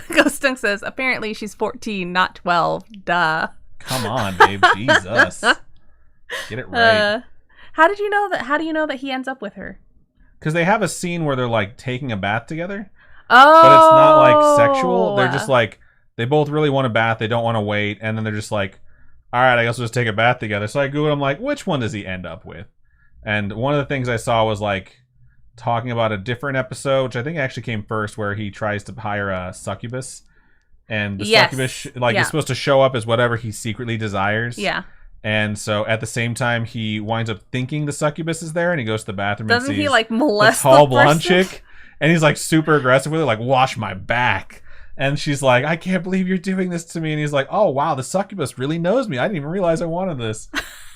Ghost Dunk says, apparently she's 14, not 12. Duh. Come on, babe. Jesus. Get it right. How do you know that he ends up with her? Because they have a scene where they're like taking a bath together. Oh. But it's not like sexual. They're just like, they both really want a bath. They don't want to wait. And then they're just like, all right, I guess we'll just take a bath together. So I Googled, I'm like, which one does he end up with? And one of the things I saw was like talking about a different episode, which I think actually came first, where he tries to hire a succubus. And the succubus is supposed to show up as whatever he secretly desires. Yeah. And so at the same time, he winds up thinking the succubus is there, and he goes to the bathroom. Doesn't and sees he like molest the tall the blonde person? chick? And he's like super aggressive with her, like, wash my back. And she's like, I can't believe you're doing this to me. And he's like, oh wow, the succubus really knows me. I didn't even realize I wanted this.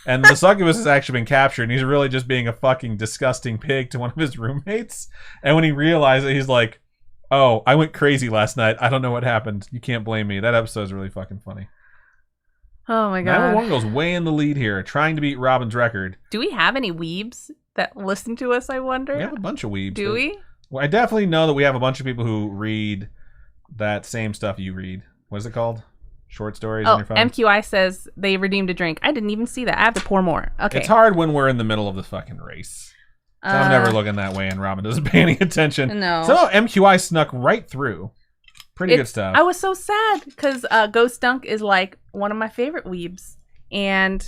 And the succubus has actually been captured, and he's really just being a fucking disgusting pig to one of his roommates. And when he realized it, he's like, oh, I went crazy last night. I don't know what happened. You can't blame me. That episode is really fucking funny. Oh my god. 911 goes way in the lead here, trying to beat Robin's record. Do we have any weebs that listen to us, I wonder? We have a bunch of weebs. Do we? Well, I definitely know that we have a bunch of people who read that same stuff you read. What is it called? Short stories on your phone? MQI says they redeemed a drink. I didn't even see that. I have to pour more. Okay. It's hard when we're in the middle of the fucking race. So I'm never looking that way, and Robin doesn't pay any attention. No. Somehow MQI snuck right through. Pretty good stuff. I was so sad because Ghost Dunk is like one of my favorite weebs, and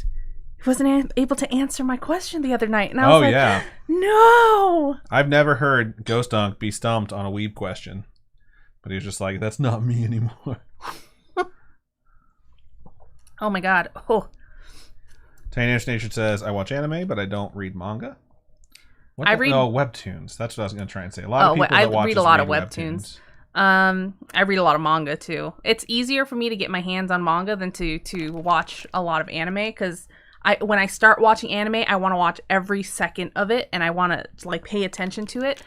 he wasn't able to answer my question the other night. And I was like, yeah. No. I've never heard Ghost Dunk be stumped on a weeb question. But he was just like, that's not me anymore. Oh my god. Oh. Tiny Ash Nation says, I watch anime, but I don't read manga. I read webtoons. That's what I was going to try and say. A lot of people I that watch read a lot of webtoons. I read a lot of manga too. It's easier for me to get my hands on manga than to watch a lot of anime, because when I start watching anime, I want to watch every second of it, and I want to like pay attention to it.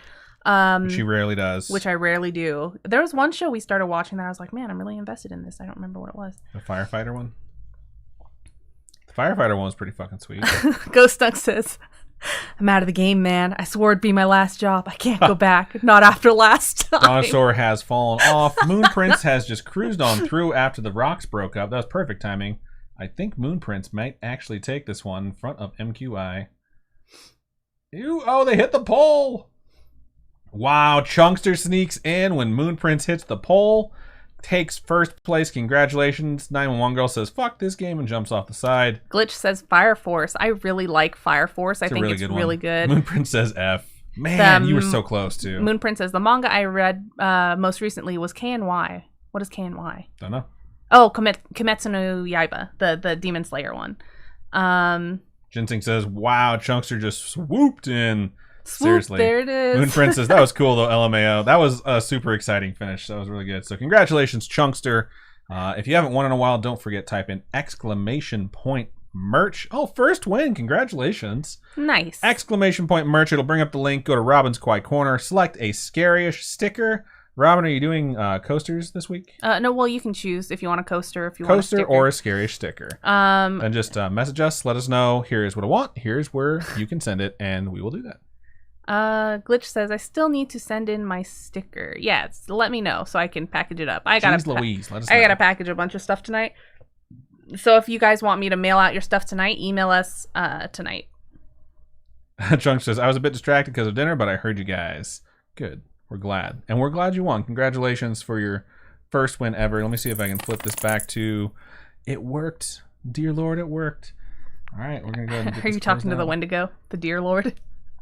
Which she rarely does. Which I rarely do. There was one show we started watching that I was like, man, I'm really invested in this. I don't remember what it was. The firefighter one? The firefighter one was pretty fucking sweet. Ghost Dunk says, I'm out of the game, man. I swore it'd be my last job. I can't go back. Not after last time. Dinosaur has fallen off. Moon Prince has just cruised on through after the rocks broke up. That was perfect timing. I think Moon Prince might actually take this one in front of MQI. Oh, they hit the pole. Wow, Chunkster sneaks in when Moon Prince hits the pole. Takes first place. Congratulations. 911 Girl says, fuck this game, and jumps off the side. Glitch says Fire Force. I really like Fire Force. I think it's really good. Moon Prince says F. Man, you were so close too. Moon Prince says, the manga I read most recently was KNY. What is KNY? Don't know. Oh, Kimetsu no Yaiba, the Demon Slayer one. Ginseng says, wow, Chunkster just swooped in. Swoop, seriously. There it is. Moon Prince says, that was cool though, LMAO. That was a super exciting finish. That was really good. So congratulations, Chunkster. If you haven't won in a while, don't forget, type in ! merch. Oh, first win. Congratulations. Nice. ! merch. It'll bring up the link. Go to Robin's Quiet Corner. Select a Scaryish sticker. Robin, are you doing coasters this week? No, well, you can choose if you want a coaster, if you want a coaster or a Scaryish sticker. And just message us. Let us know. Here's what I want. Here's where you can send it, and we will do that. Glitch says, I still need to send in my sticker. Yeah, let me know so I can package it up. I gotta package a bunch of stuff tonight. So if you guys want me to mail out your stuff tonight, email us tonight. Chunk says, I was a bit distracted because of dinner, but I heard you guys. Good. We're glad. And we're glad you won. Congratulations for your first win ever. Let me see if I can flip this back to, it worked. Dear Lord, it worked. All right, we're going to go ahead and get Are you talking to the Wendigo? The Dear Lord?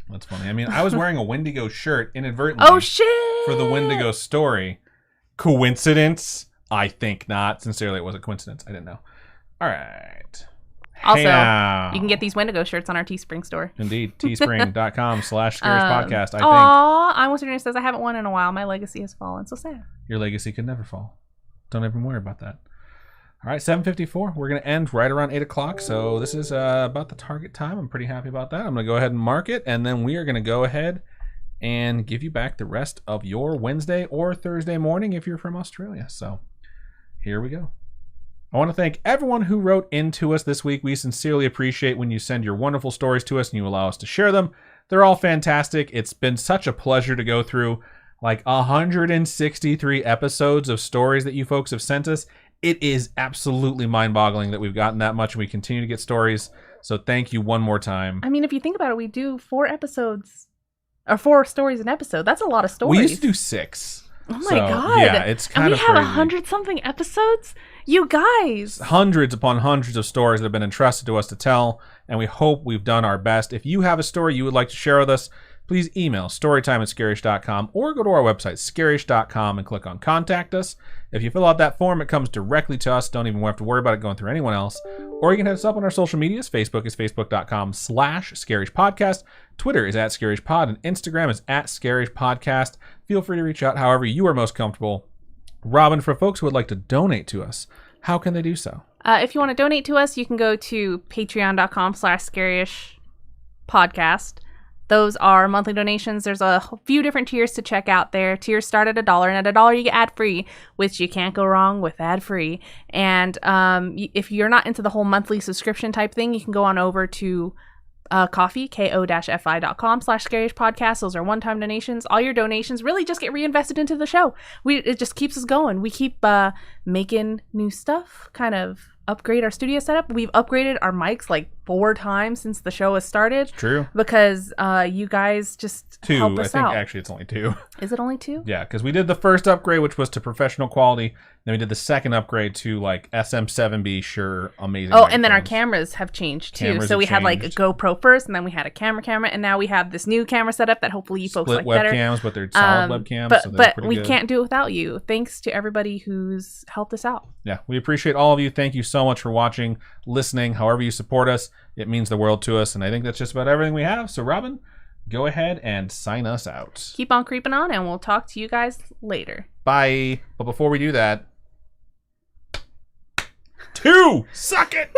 That's funny. I mean, I was wearing a Wendigo shirt inadvertently. Oh, shit! For the Wendigo story. Coincidence? I think not. Sincerely, it was a coincidence. I didn't know. All right. Also, you can get these Wendigo shirts on our Teespring store. Indeed. Teespring.com/Scaryish Podcast, I think. Aw, I almost says, I haven't won in a while. My legacy has fallen. So sad. Your legacy could never fall. Don't even worry about that. All right, 7:54. We're going to end right around 8 o'clock. So this is about the target time. I'm pretty happy about that. I'm going to go ahead and mark it. And then we are going to go ahead and give you back the rest of your Wednesday or Thursday morning if you're from Australia. So here we go. I want to thank everyone who wrote into us this week. We sincerely appreciate when you send your wonderful stories to us and you allow us to share them. They're all fantastic. It's been such a pleasure to go through like 163 episodes of stories that you folks have sent us. It is absolutely mind-boggling that we've gotten that much and we continue to get stories. So thank you one more time. I mean, if you think about it, we do 4 stories an episode. That's a lot of stories. We used to do 6. Oh my God. Yeah, it's kind of crazy. And we have crazy. 100-something episodes? You guys. Hundreds upon hundreds of stories that have been entrusted to us to tell, and we hope we've done our best. If you have a story you would like to share with us, please email storytime@scaryish.com or go to our website, scaryish.com, and click on Contact Us. If you fill out that form, it comes directly to us. Don't even have to worry about it going through anyone else. Or you can hit us up on our social medias. Facebook is facebook.com/ScarishPodcast. Twitter is @ScarishPod, and Instagram is @ScarishPodcast. Feel free to reach out however you are most comfortable. Robin, for folks who would like to donate to us, how can they do so? If you want to donate to us, you can go to patreon.com/ScarishPodcast. Those are monthly donations. There's a few different tiers to check out there. Tiers start at $1, and at $1 you get ad-free, which you can't go wrong with ad-free. And if you're not into the whole monthly subscription type thing, you can go on over to Ko-fi, ko-fi.com/Scaryish Podcast. Those are one-time donations. All your donations really just get reinvested into the show. It just keeps us going. We keep making new stuff, kind of upgrade our studio setup. We've upgraded our mics like 4 times since the show has started. True. Because you guys just 2. help us I think out. actually it's only 2. Is it only 2? Yeah, because we did the first upgrade, which was to professional quality. Then we did the second upgrade to like SM7B, sure, amazing. Oh, and then our microphones. cameras have changed too. Cameras So have we had like a changed. GoPro first, and then we had a camera, and now we have this new camera setup that hopefully you folks Split like better. webcams, but they're solid webcams. But so they're but pretty we good. can't do it without you. Thanks to everybody who's helped us out. Yeah, we appreciate all of you. Thank you so much for watching, listening, however you support us. It means the world to us, and I think that's just about everything we have. So, Robin, go ahead and sign us out. Keep on creeping on, and we'll talk to you guys later. Bye. But before we do that, 2, suck it!